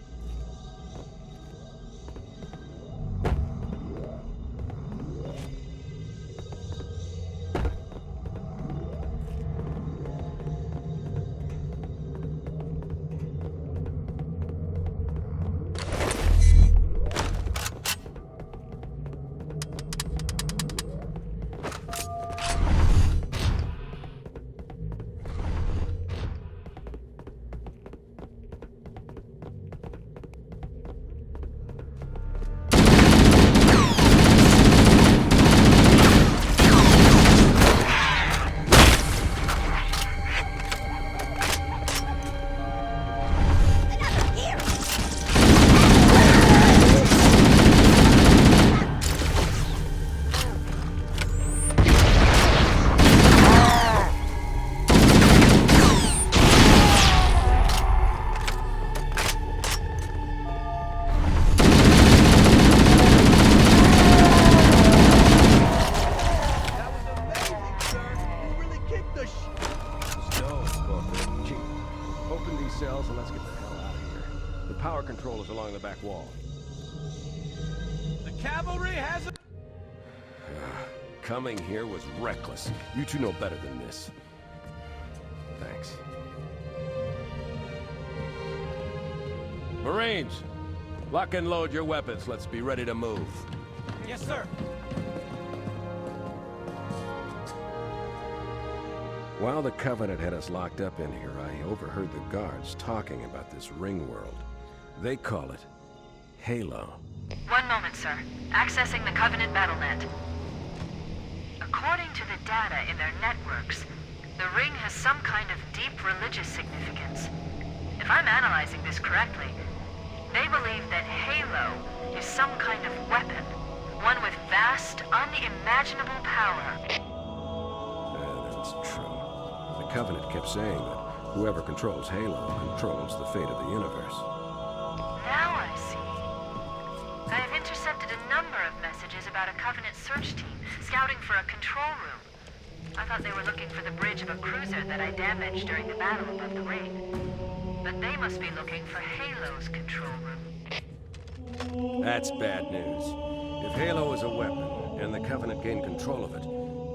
Power control is along the back wall. The cavalry has a... Coming here was reckless. You two know better than this. Thanks. Marines, lock and load your weapons. Let's be ready to move. Yes, sir. While the Covenant had us locked up in here, I overheard the guards talking about this ring world. They call it Halo. One moment, sir. Accessing the Covenant BattleNet. According to the data in their networks, the ring has some kind of deep religious significance. If I'm analyzing this correctly, they believe that Halo is some kind of weapon, one with vast, unimaginable power. That's true. The Covenant kept saying that whoever controls Halo controls the fate of the universe. Now I see. I have intercepted a number of messages about a Covenant search team scouting for a control room. I thought they were looking for the bridge of a cruiser that I damaged during the battle above the ring. But they must be looking for Halo's control room. That's bad news. If Halo is a weapon, and the Covenant gain control of it,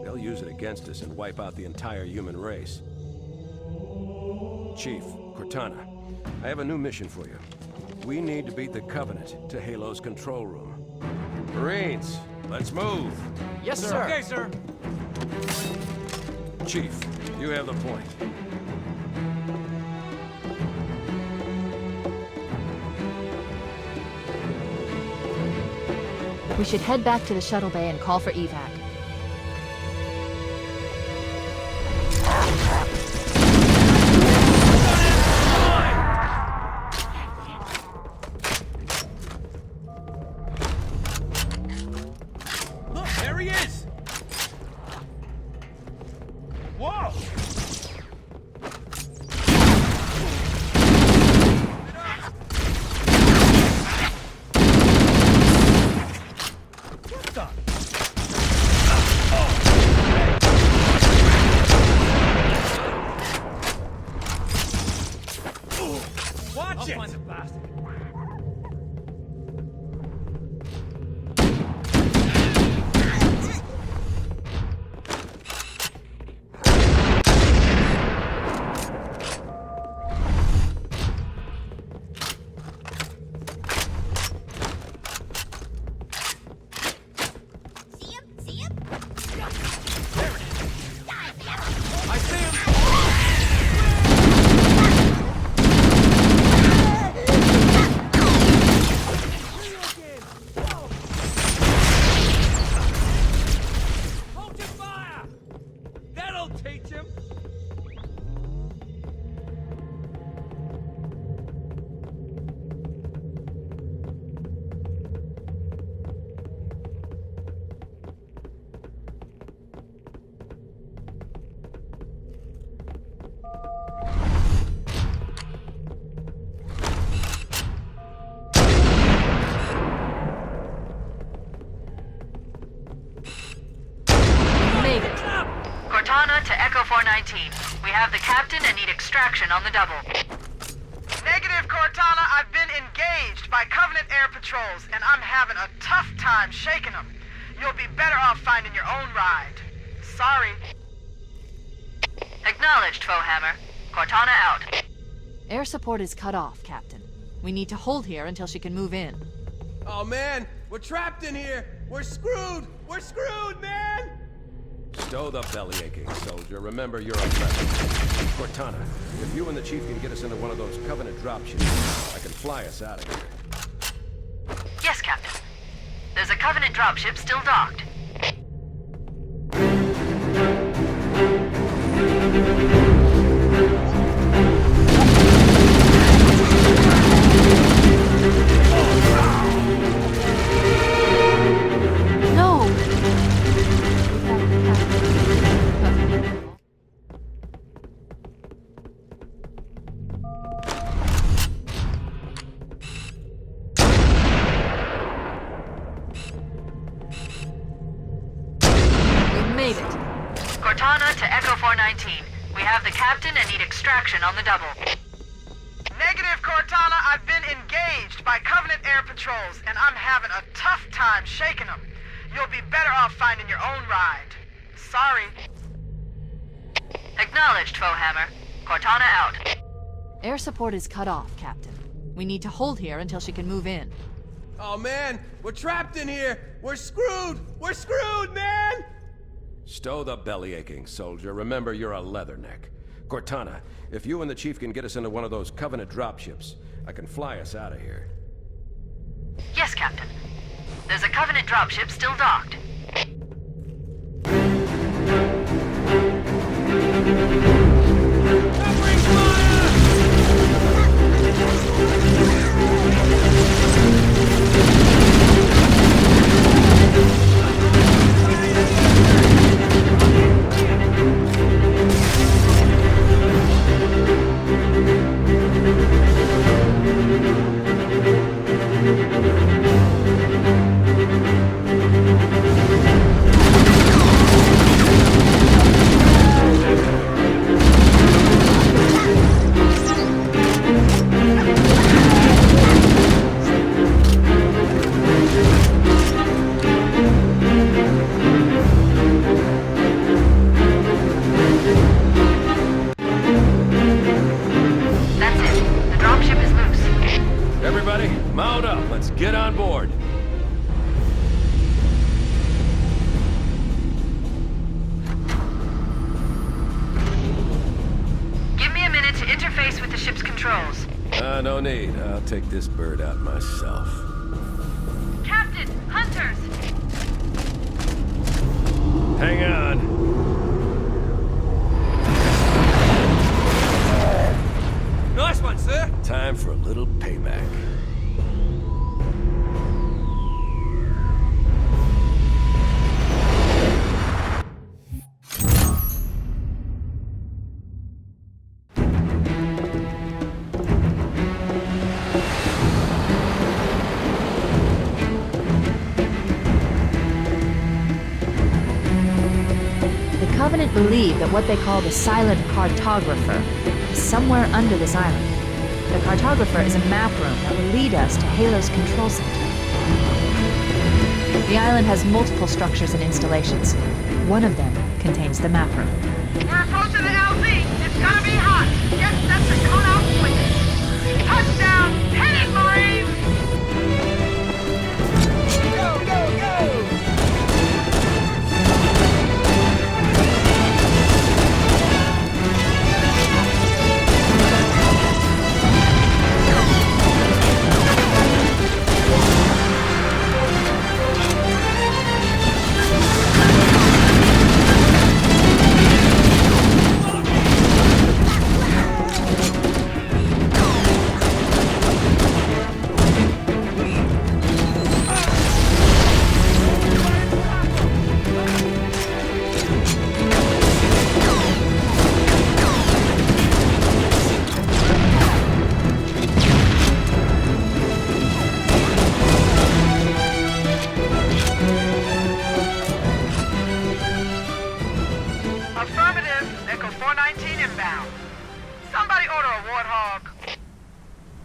they'll use it against us and wipe out the entire human race. Chief, Cortana, I have a new mission for you. We need to beat the Covenant to Halo's control room. Marines, let's move! Yes, sir. Okay, sir. Chief, you have the point. We should head back to the shuttle bay and call for evac. Look, there he is! Whoa! What the? Watch it! I'll find the bastard. I see him! Hold your fire! That'll teach him! Made it. Cortana to Echo 419. We have the captain and need extraction on the double. Negative, Cortana. I've been engaged by Covenant air patrols, and I'm having a tough time shaking them. You'll be better off finding your own ride. Sorry. Acknowledged, Foehammer. Cortana out. Air support is cut off, Captain. We need to hold here until she can move in. Oh man, we're trapped in here. We're screwed. We're screwed, man. Stow the belly aching, soldier. Remember, you're a weapon. Cortana, if you and the Chief can get us into one of those Covenant dropships, I can fly us out of here. Yes, Captain. There's a Covenant dropship still docked. No! We made it. Cortana to Echo 419. We have the captain and need extraction on the double. Negative, Cortana. I've been engaged by Covenant air patrols, and I'm having a tough time shaking them. You'll be better off finding your own ride. Sorry. Acknowledged, Foehammer. Cortana out. Air support is cut off, Captain. We need to hold here until she can move in. Oh man, we're trapped in here. We're screwed. We're screwed, man. Stow the belly aching, soldier. Remember, you're a leatherneck. Cortana, if you and the Chief can get us into one of those Covenant dropships, I can fly us out of here. Yes, Captain. There's a Covenant dropship still docked. Everybody, mount up. Let's get on board. Give me a minute to interface with the ship's controls. No need. I'll take this bird out myself. Captain, hunters! Hang on. Nice one, sir! Time for a little payback. The Covenant believe that what they call the Silent Cartographer is somewhere under this island. The Cartographer is a map room that will lead us to Halo's control center. The island has multiple structures and installations. One of them contains the map room. We're approaching the LZ. It's gonna be hot. Get set to cut out quickly. Touchdown! Hit it, Marines! Go, go, go! Affirmative. Echo 419 inbound. Somebody order a Warthog.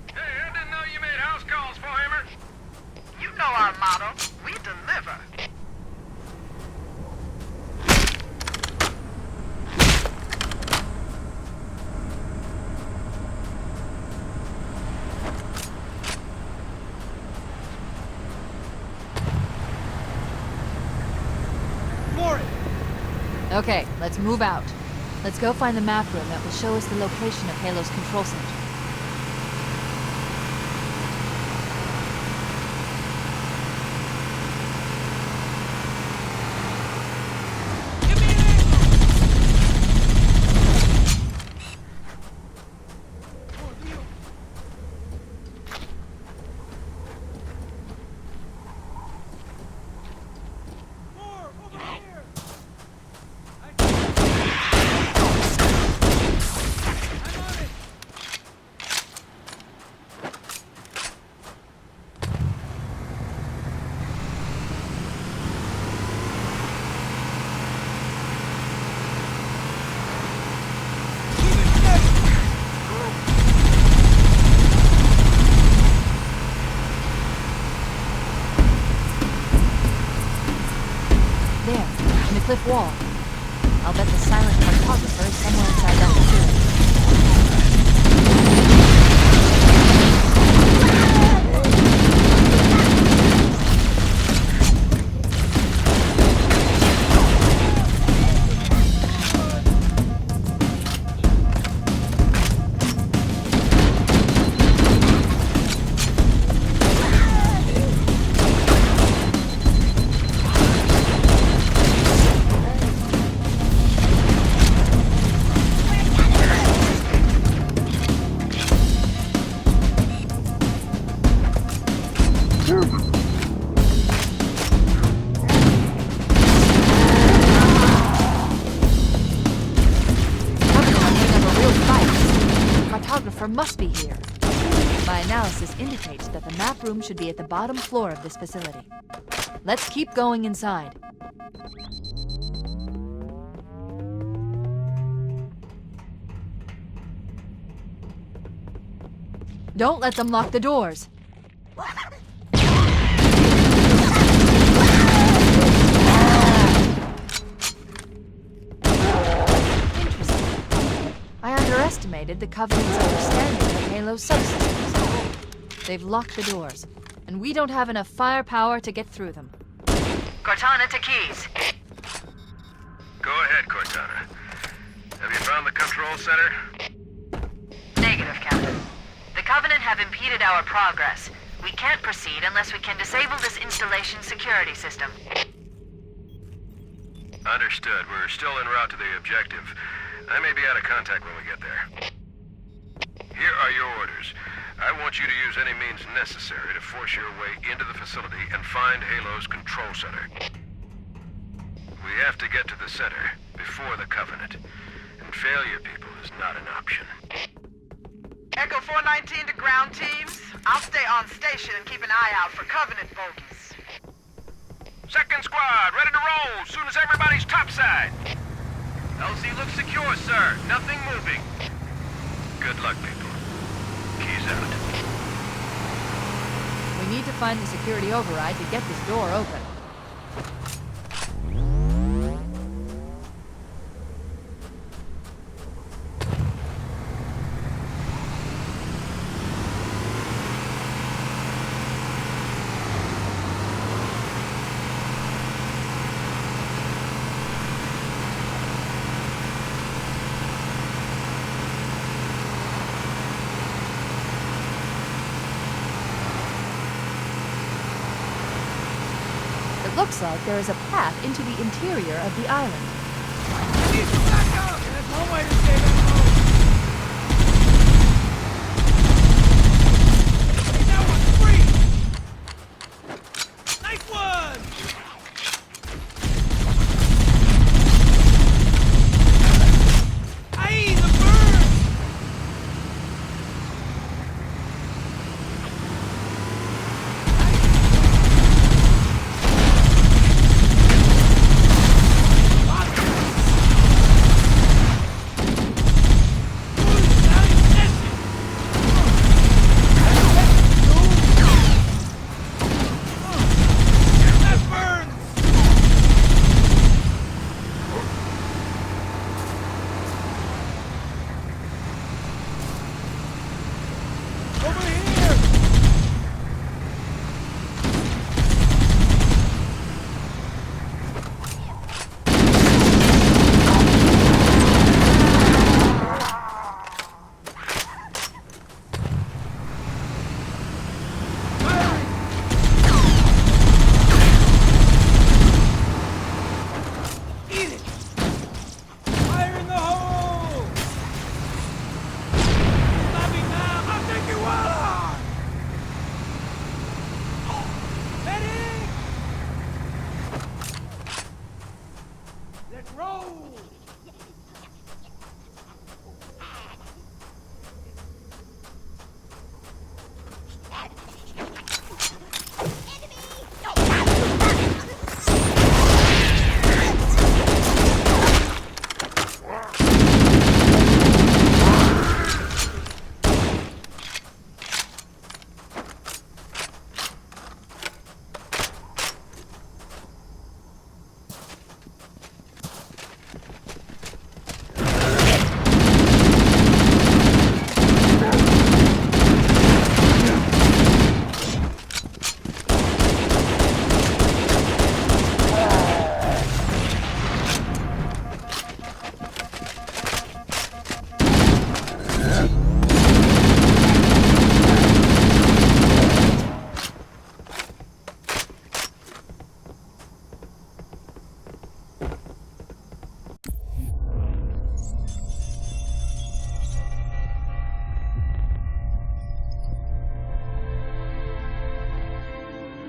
Hey, I didn't know you made house calls for Hammer. You know our motto. We deliver. Okay, let's move out. Let's go find the map room that will show us the location of Halo's control center. Cliff wall. I'll bet the Silent Cartographer is somewhere inside that too. cipher must be here. My analysis indicates that the map room should be at the bottom floor of this facility. Let's keep going inside. Don't let them lock the doors. I underestimated the Covenant's understanding of Halo's subsystems. They've locked the doors, and we don't have enough firepower to get through them. Cortana to Keys. Go ahead, Cortana. Have you found the control center? Negative, Captain. The Covenant have impeded our progress. We can't proceed unless we can disable this installation's security system. Understood. We're still en route to the objective. I may be out of contact when we get there. Here are your orders. I want you to use any means necessary to force your way into the facility and find Halo's control center. We have to get to the center before the Covenant. And failure, people, is not an option. Echo 419 to ground teams. I'll stay on station and keep an eye out for Covenant bogies. Second squad, ready to roll as soon as everybody's topside. LZ looks secure, sir. Nothing moving. Good luck, people. Keys out. We need to find the security override to get this door open. It looks like there is a path into the interior of the island. There's one way to stay back home. Hey, that one's free! Nice one! Aye, the bird!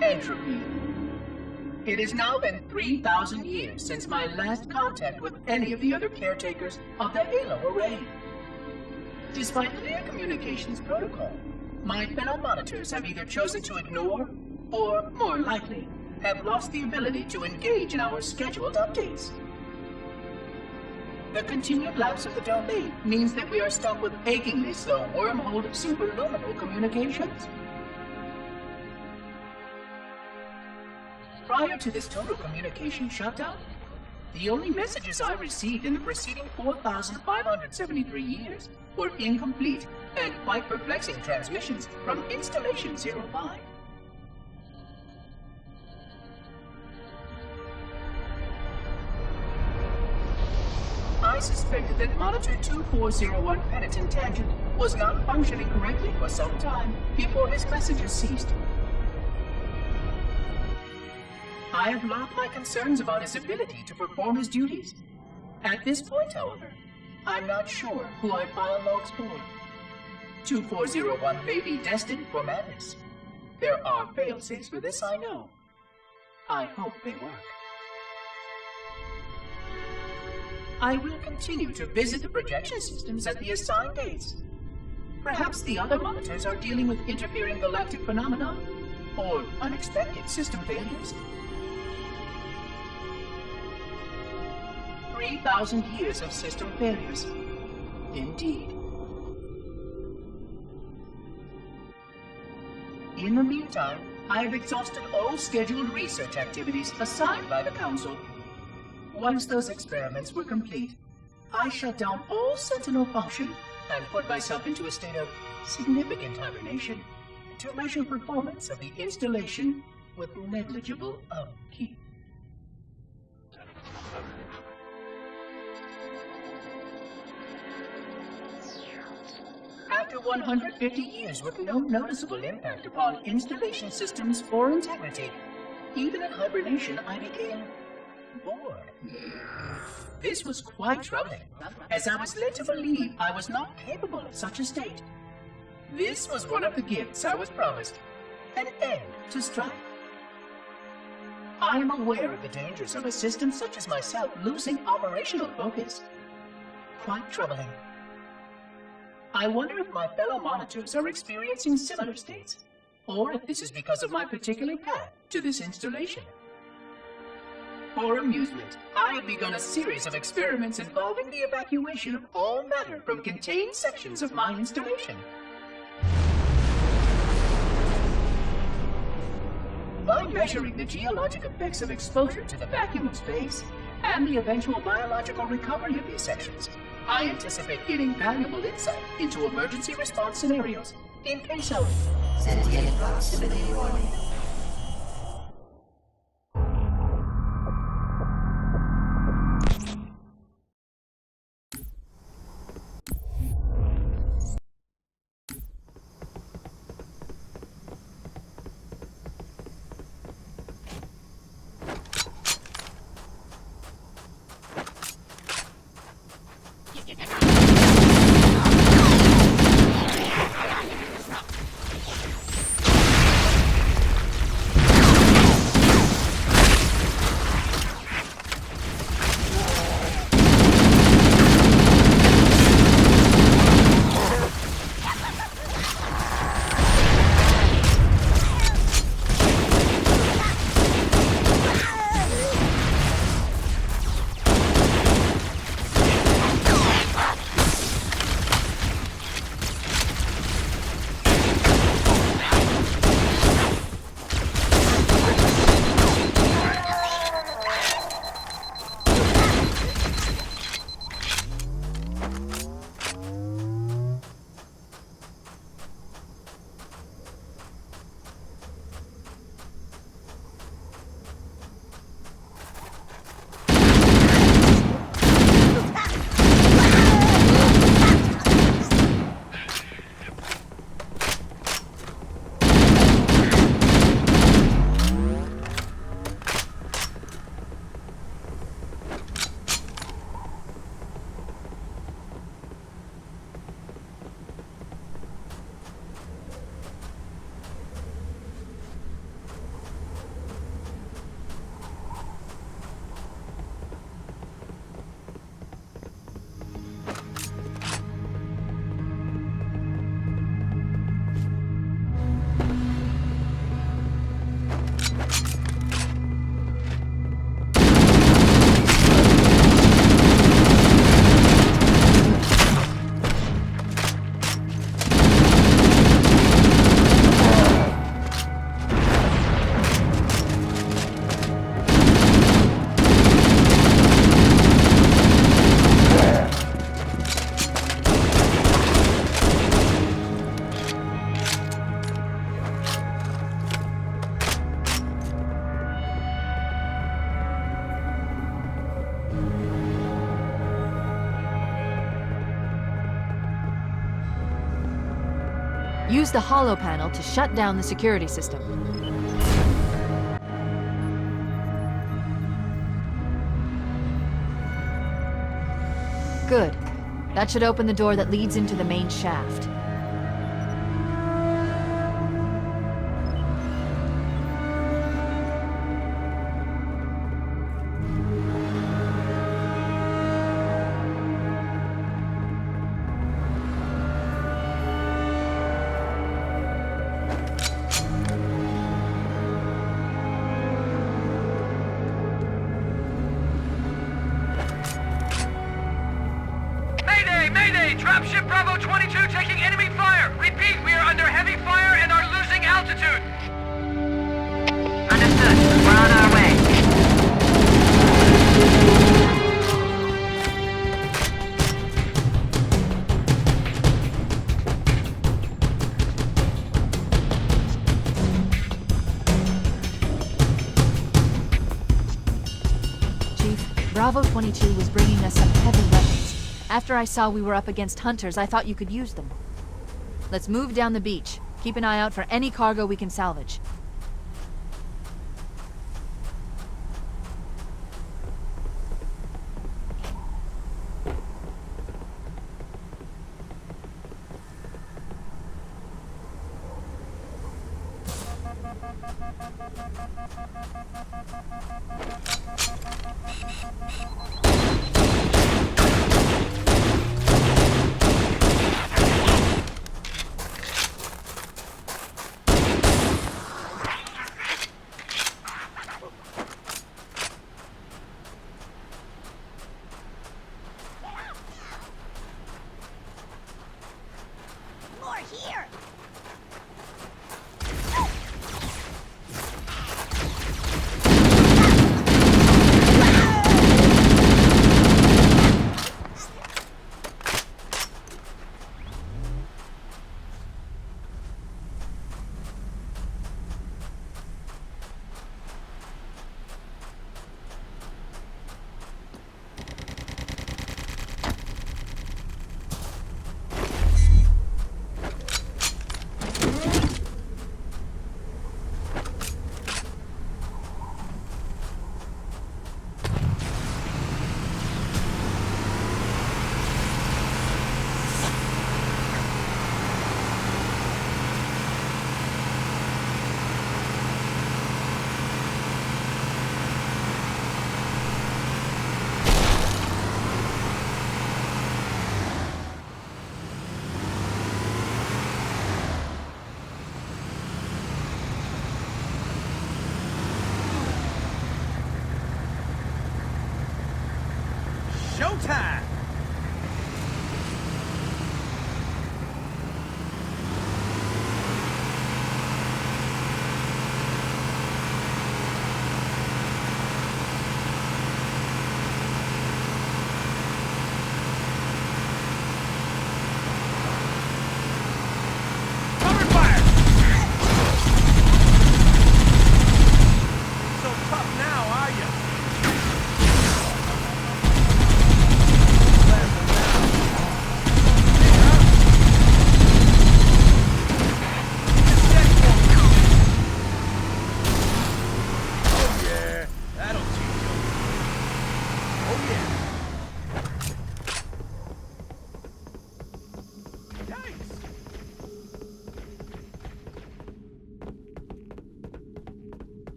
Entropy. It has now been 3,000 years since my last contact with any of the other caretakers of the Halo Array. Despite clear communications protocol, my fellow monitors have either chosen to ignore, or, more likely, have lost the ability to engage in our scheduled updates. The continued lapse of the domain means that we are stuck with achingly slow wormhole superluminal communications. Prior to this total communication shutdown, the only messages I received in the preceding 4,573 years were incomplete and quite perplexing transmissions from Installation 05. I suspected that Monitor 2401 Penitent Tangent was not functioning correctly for some time before his messages ceased. I have logged my concerns about his ability to perform his duties. At this point, however, I'm not sure who I file logs for. 2401 may be destined for madness. There are fail-safes for this, I know. I hope they work. I will continue to visit the projection systems at the assigned dates. Perhaps the other monitors are dealing with interfering galactic phenomena, or unexpected system failures. 3,000 years of system failures. Indeed. In the meantime, I have exhausted all scheduled research activities assigned by the Council. Once those experiments were complete, I shut down all Sentinel function and put myself into a state of significant hibernation to measure performance of the installation with negligible upkeep. After 150 years with no noticeable impact upon installation systems or integrity, even in hibernation I became bored. This was quite troubling, as I was led to believe I was not capable of such a state. This was one of the gifts I was promised, an end to strife. I am aware of the dangers of a system such as myself losing operational focus. Quite troubling. I wonder if my fellow monitors are experiencing similar states, or if this is because of my particular path to this installation. For amusement, I have begun a series of experiments involving the evacuation of all matter from contained sections of my installation. By measuring the geologic effects of exposure to the vacuum of space and the eventual biological recovery of these sections, I anticipate getting valuable insight into emergency response scenarios in case of sentient proximity warning. Use the holo panel to shut down the security system. Good. That should open the door that leads into the main shaft. Mayday! Dropship Bravo 22 taking enemy fire! Repeat, we are under heavy fire and are losing altitude! Understood. We're on our way. Chief, Bravo 22 was bringing us some heavy weapons. After I saw we were up against hunters, I thought you could use them. Let's move down the beach. Keep an eye out for any cargo we can salvage. Showtime! Cover fire! So tough now, are you?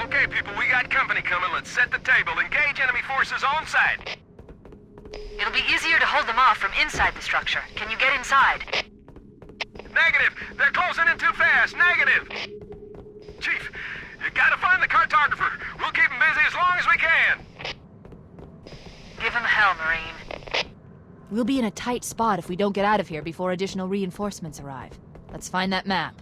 Okay, people, we got company coming. Let's set the table. Engage enemy forces on site. It'll be easier to hold them off from inside the structure. Can you get inside? Negative! They're closing in too fast! Negative! Chief, you gotta find the cartographer. We'll keep him busy as long as we can. Give him hell, Marine. We'll be in a tight spot if we don't get out of here before additional reinforcements arrive. Let's find that map.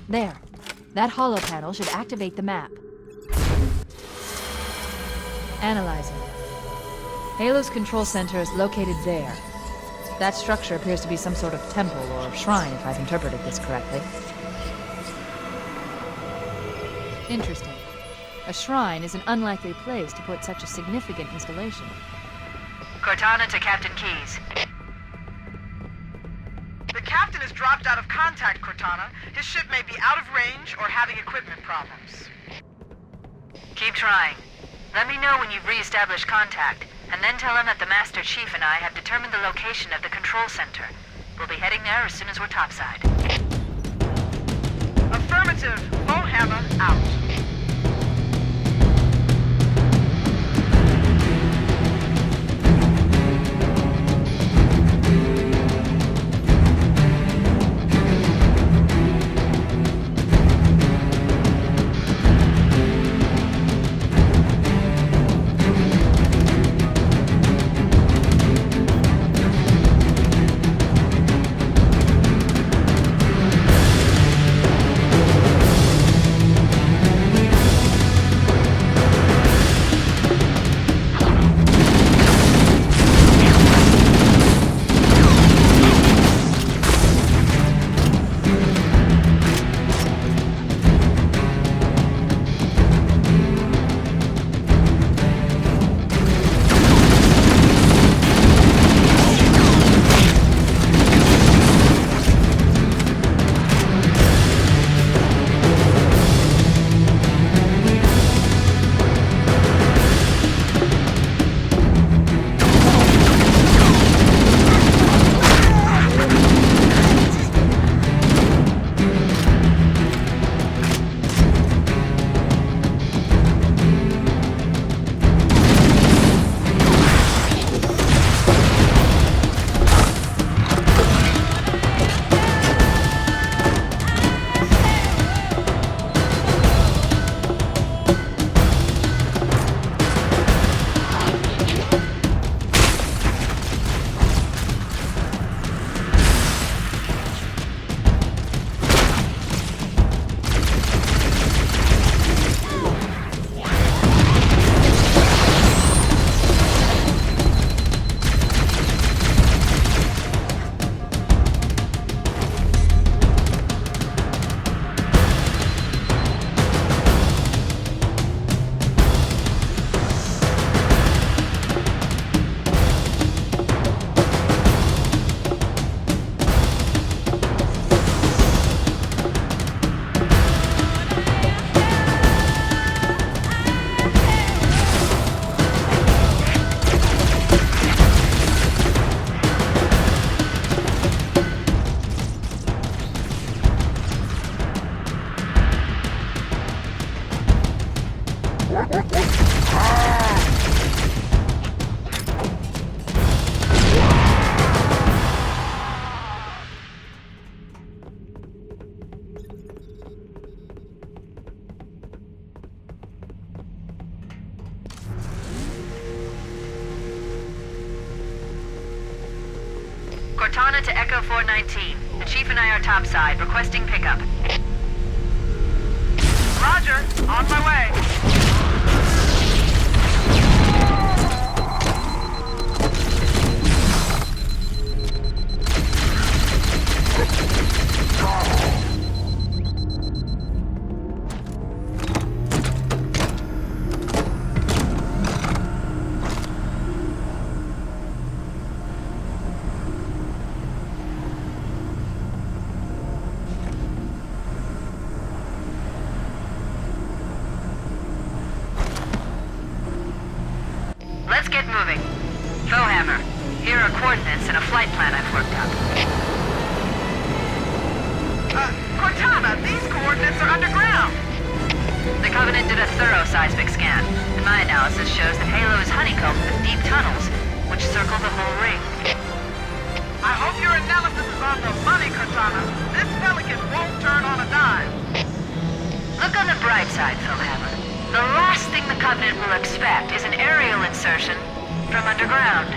There. That hollow panel should activate the map. Analyzing. Halo's control center is located there. That structure appears to be some sort of temple or shrine, if I've interpreted this correctly. Interesting. A shrine is an unlikely place to put such a significant installation. Cortana to Captain Keyes. The captain has dropped out of contact, Cortana. His ship may be out of range or having equipment problems. Keep trying. Let me know when you've re-established contact, and then tell him that the Master Chief and I have determined the location of the control center. We'll be heading there as soon as we're topside. Affirmative. Bowhammer out. Cortana to Echo 419. The Chief and I are topside, requesting pickup. Roger, on my way. Let's get moving. Foehammer, here are coordinates and a flight plan I've worked up. Cortana, these coordinates are underground. The Covenant did a thorough seismic scan, and my analysis shows that Halo is honeycombed with deep tunnels, which circle the whole ring. I hope your analysis is on the money, Cortana. This Pelican won't turn on a dime. Look on the bright side, Foehammer. The last thing the Covenant will expect is an aerial insertion from underground.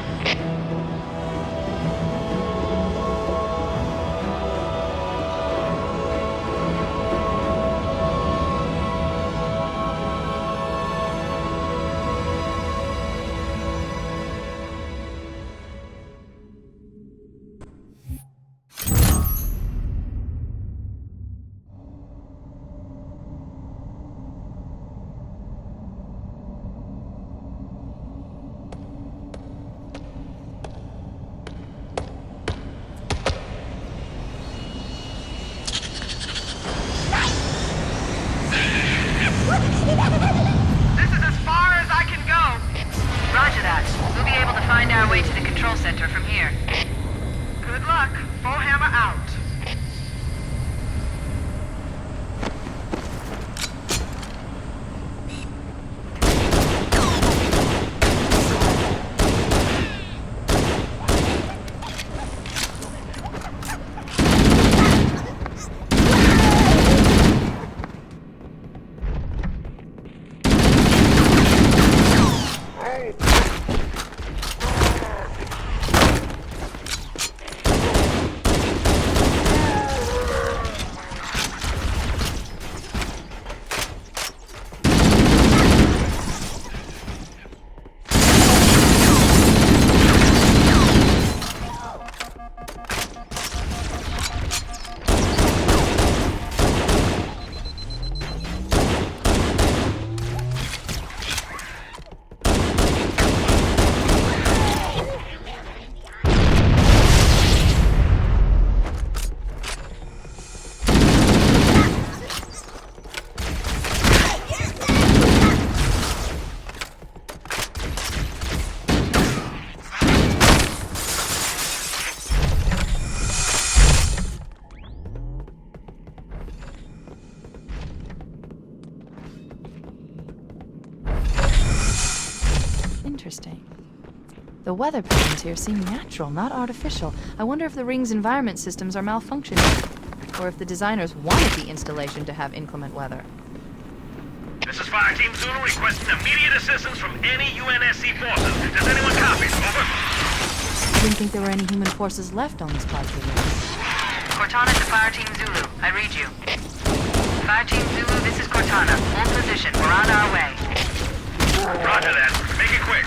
This is as far as I can go. Roger that. We'll be able to find our way to the control center from here. Good luck. Foehammer out. Interesting. The weather patterns here seem natural, not artificial. I wonder if the ring's environment systems are malfunctioning, or if the designers wanted the installation to have inclement weather. This is Fire Team Zulu requesting immediate assistance from any UNSC forces. Does anyone copy? Over. I didn't think there were any human forces left on this part of the ring. Cortana to Fire Team Zulu. I read you. Fire Team Zulu, this is Cortana. Hold position. We're on our way. Roger that. Make it quick.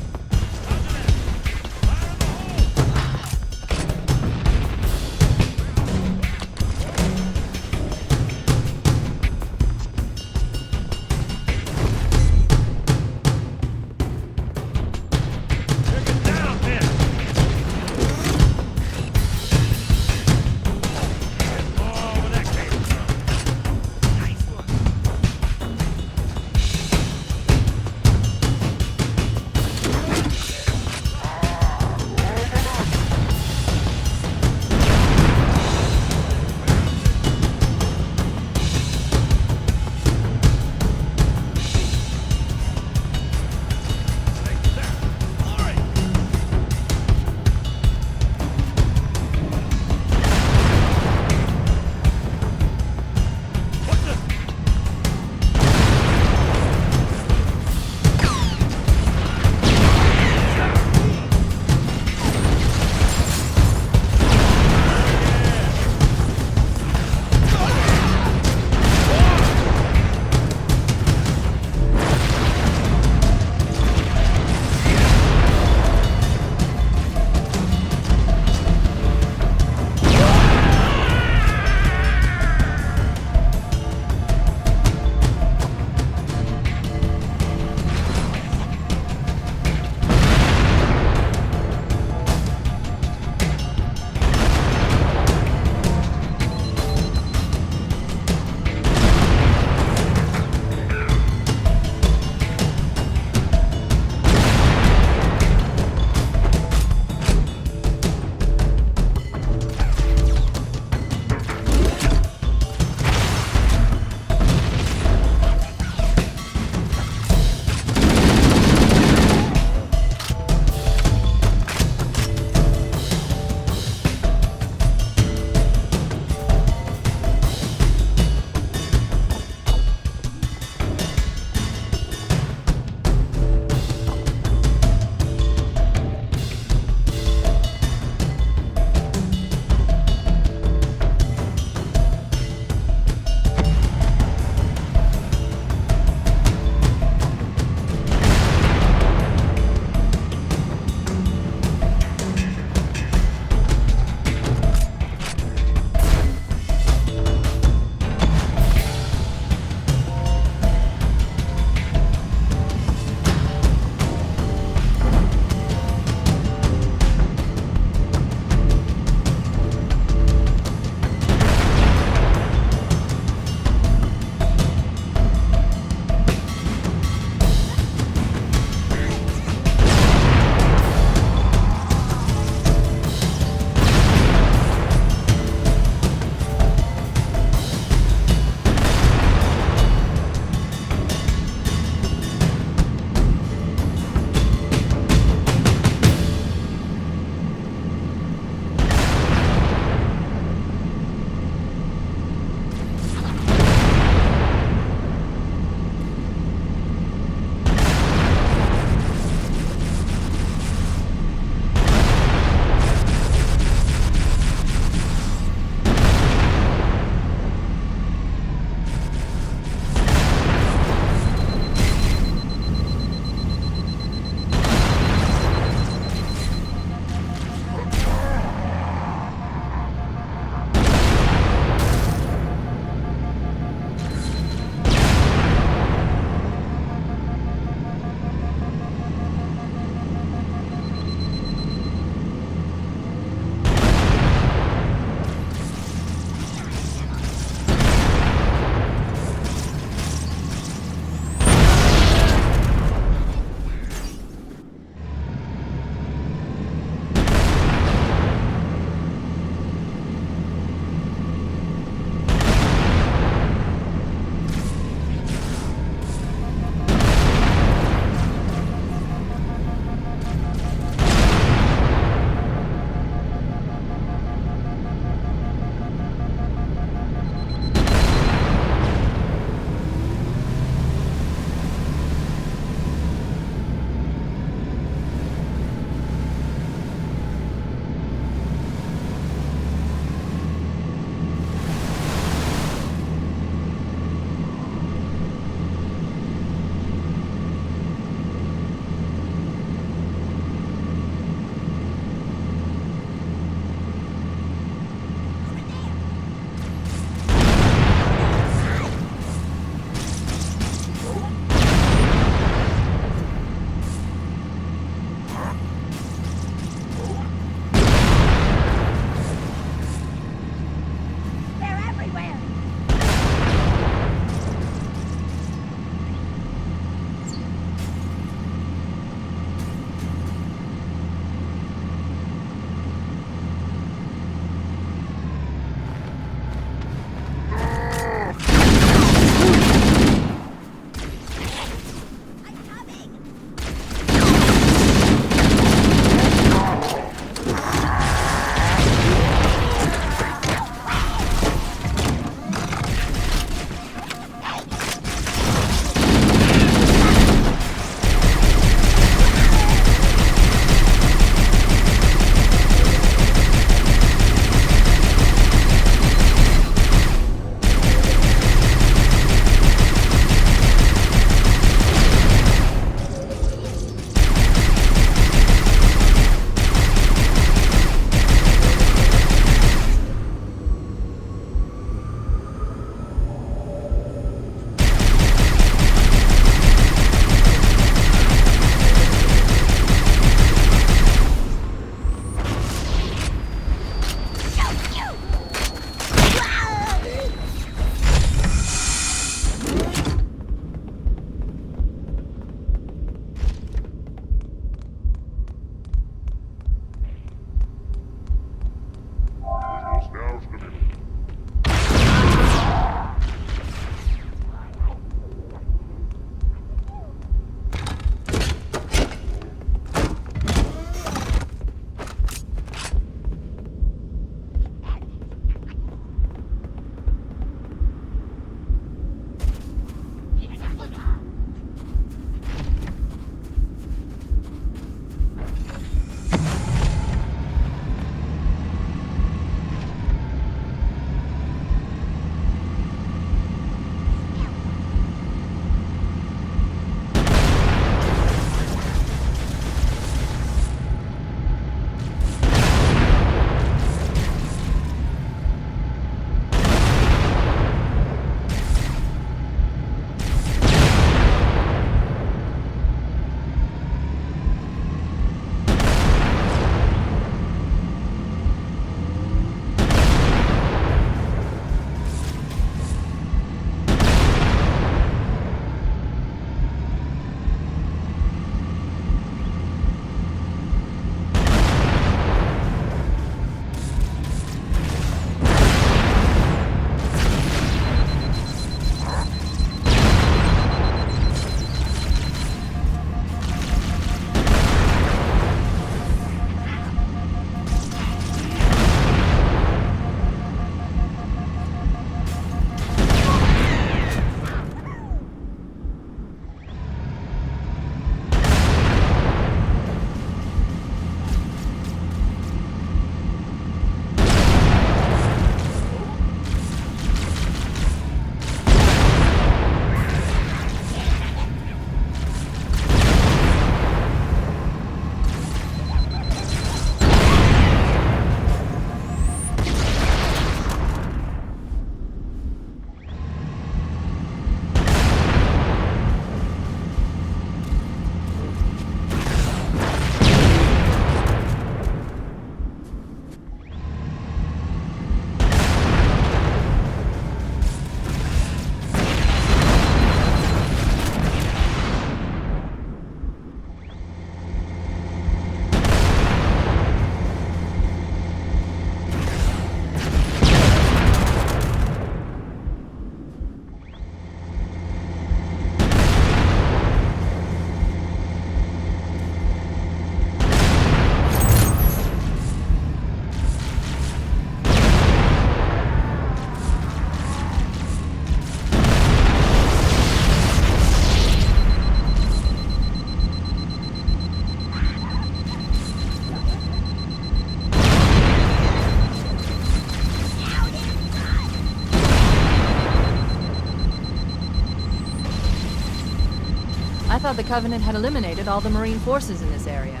I thought the Covenant had eliminated all the Marine forces in this area.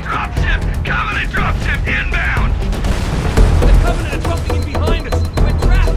Dropship! Covenant dropship inbound! The Covenant are dropping in behind us! We're trapped!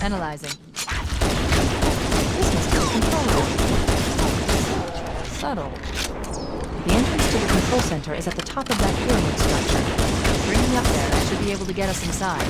Analyzing. This must be the control room. subtle. The entrance to the control center is at the top of that pyramid structure. Bring me up there, I should be able to get us inside.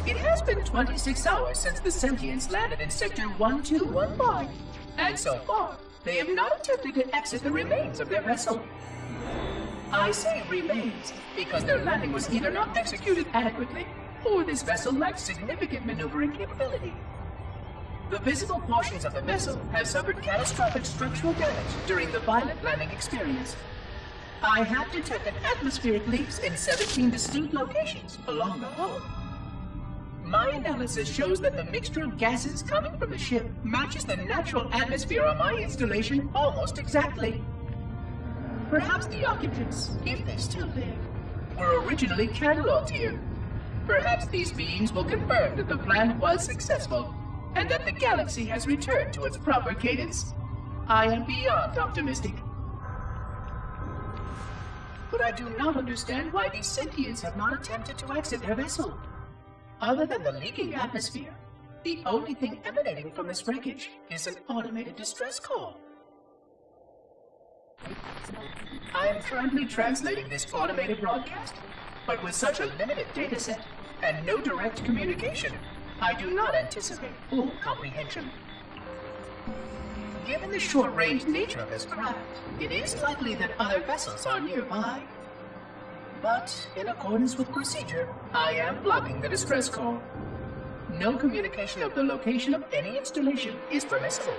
It has been 26 hours since the Sentients landed in Sector 1215, and so far, they have not attempted to exit the remains of their vessel. I say remains, because their landing was either not executed adequately, or this vessel lacks significant maneuvering capability. The visible portions of the vessel have suffered catastrophic structural damage during the violent landing experience. I have detected atmospheric leaks in 17 distinct locations along the hull. My analysis shows that the mixture of gases coming from the ship matches the natural atmosphere on my installation almost exactly. Perhaps the occupants, if they're still there, were originally cataloged here. Perhaps these beings will confirm that the plan was successful, and that the galaxy has returned to its proper cadence. I am beyond optimistic. But I do not understand why these sentients have not attempted to exit their vessel. Other than the leaking atmosphere, the only thing emanating from this wreckage is an automated distress call. I am currently translating this automated broadcast, but with such a limited dataset and no direct communication, I do not anticipate full comprehension. Given the short-range nature of this craft, it is likely that other vessels are nearby. But, in accordance with procedure, I am blocking the distress call. No communication of the location of any installation is permissible.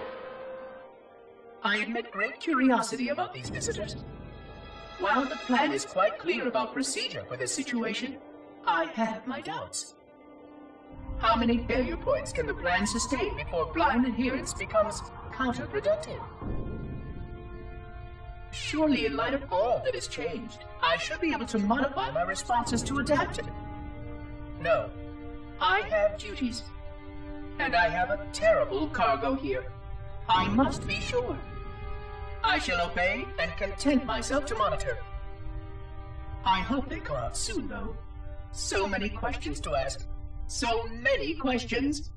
I admit great curiosity about these visitors. While the plan is quite clear about procedure for this situation, I have my doubts. How many failure points can the plan sustain before blind adherence becomes counterproductive? Surely, in light of all that has changed, I should be able to modify my responses to adapt. No, I have duties. And I have a terrible cargo here. I must be sure. I shall obey and content myself to monitor. I hope they come out soon, though. So many questions to ask. So many questions.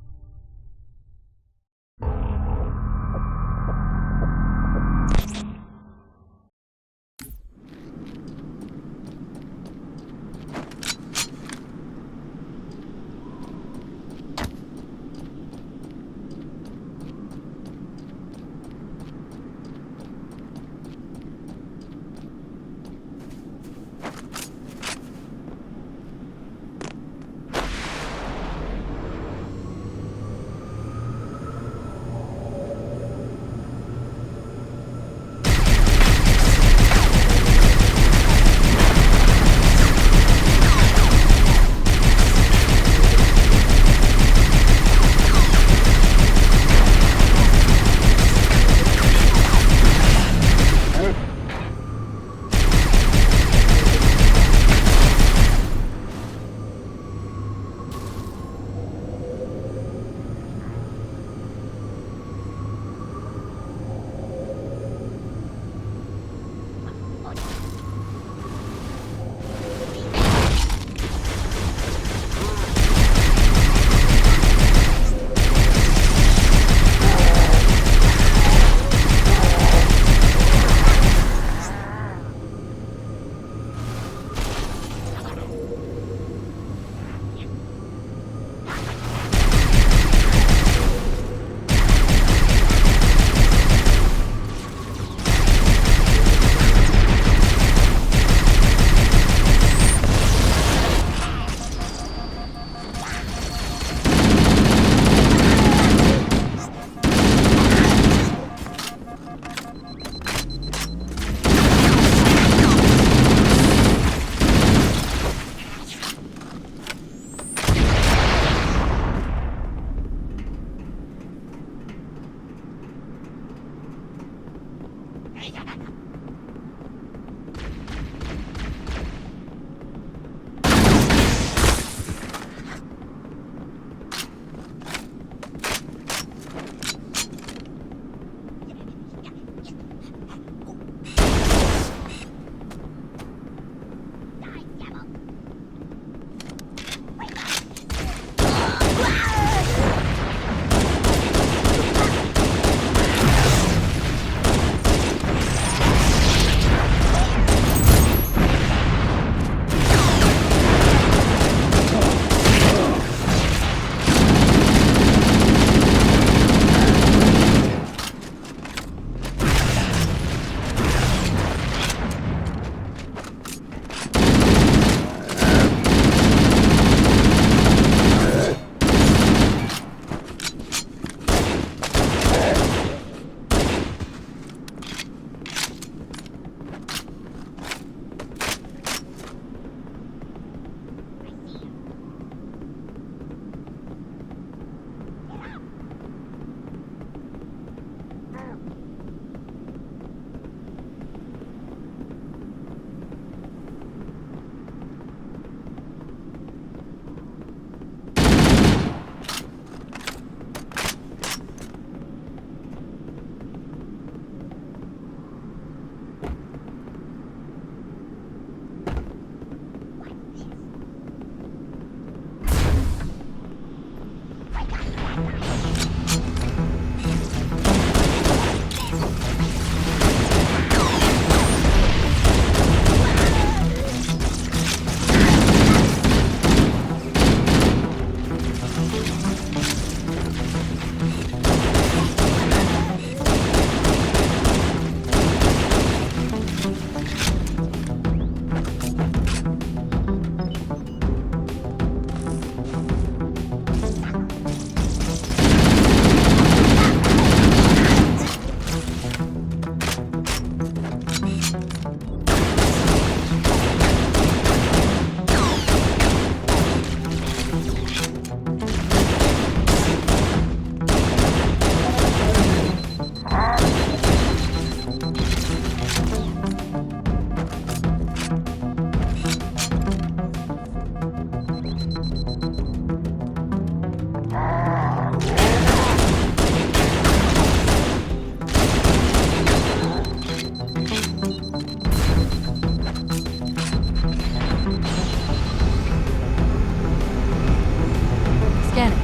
Scanning.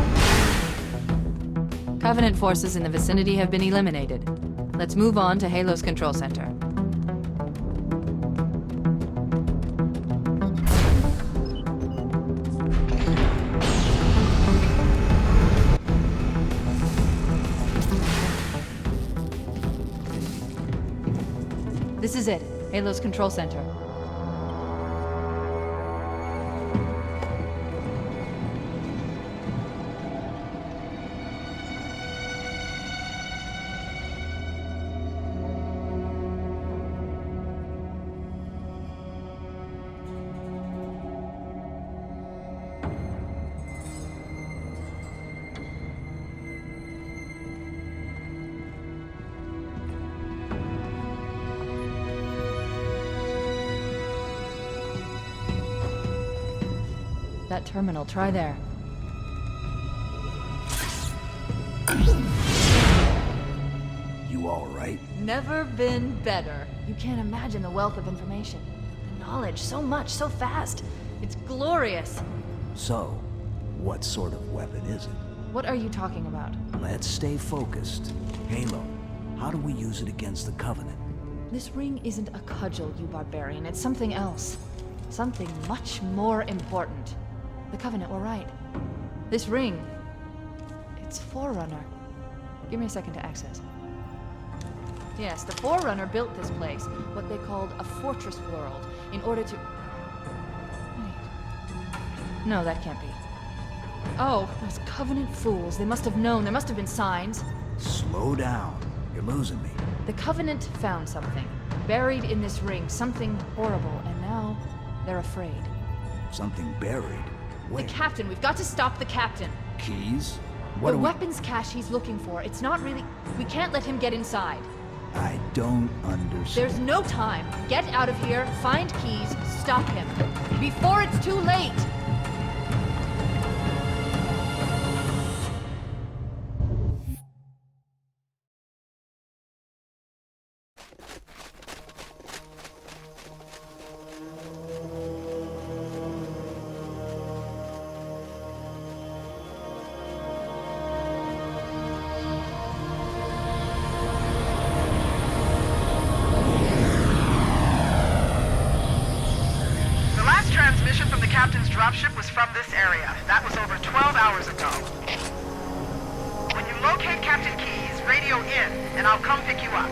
Covenant forces in the vicinity have been eliminated. Let's move on to Halo's control center. This is it, Halo's control center. That terminal, try there. You all right? Never been better. You can't imagine the wealth of information. The knowledge, so much, so fast. It's glorious. So, what sort of weapon is it? What are you talking about? Let's stay focused. Halo, how do we use it against the Covenant? This ring isn't a cudgel, you barbarian. It's something else. Something much more important. The Covenant were right. This ring, it's Forerunner. Give me a second to access. Yes, the Forerunner built this place, what they called a fortress world, in order to... Wait. No, that can't be. Oh, those Covenant fools. They must have known. There must have been signs. Slow down. You're losing me. The Covenant found something, buried in this ring, something horrible, and now they're afraid. Something buried? Where? The captain. We've got to stop the captain. Keys? The weapons cache he's looking for. It's not really... We can't let him get inside. I don't understand. There's no time. Get out of here, find keys, stop him. Before it's too late! Transmission from the captain's dropship was from this area. That was over 12 hours ago. When you locate Captain Keyes, radio in, and I'll come pick you up.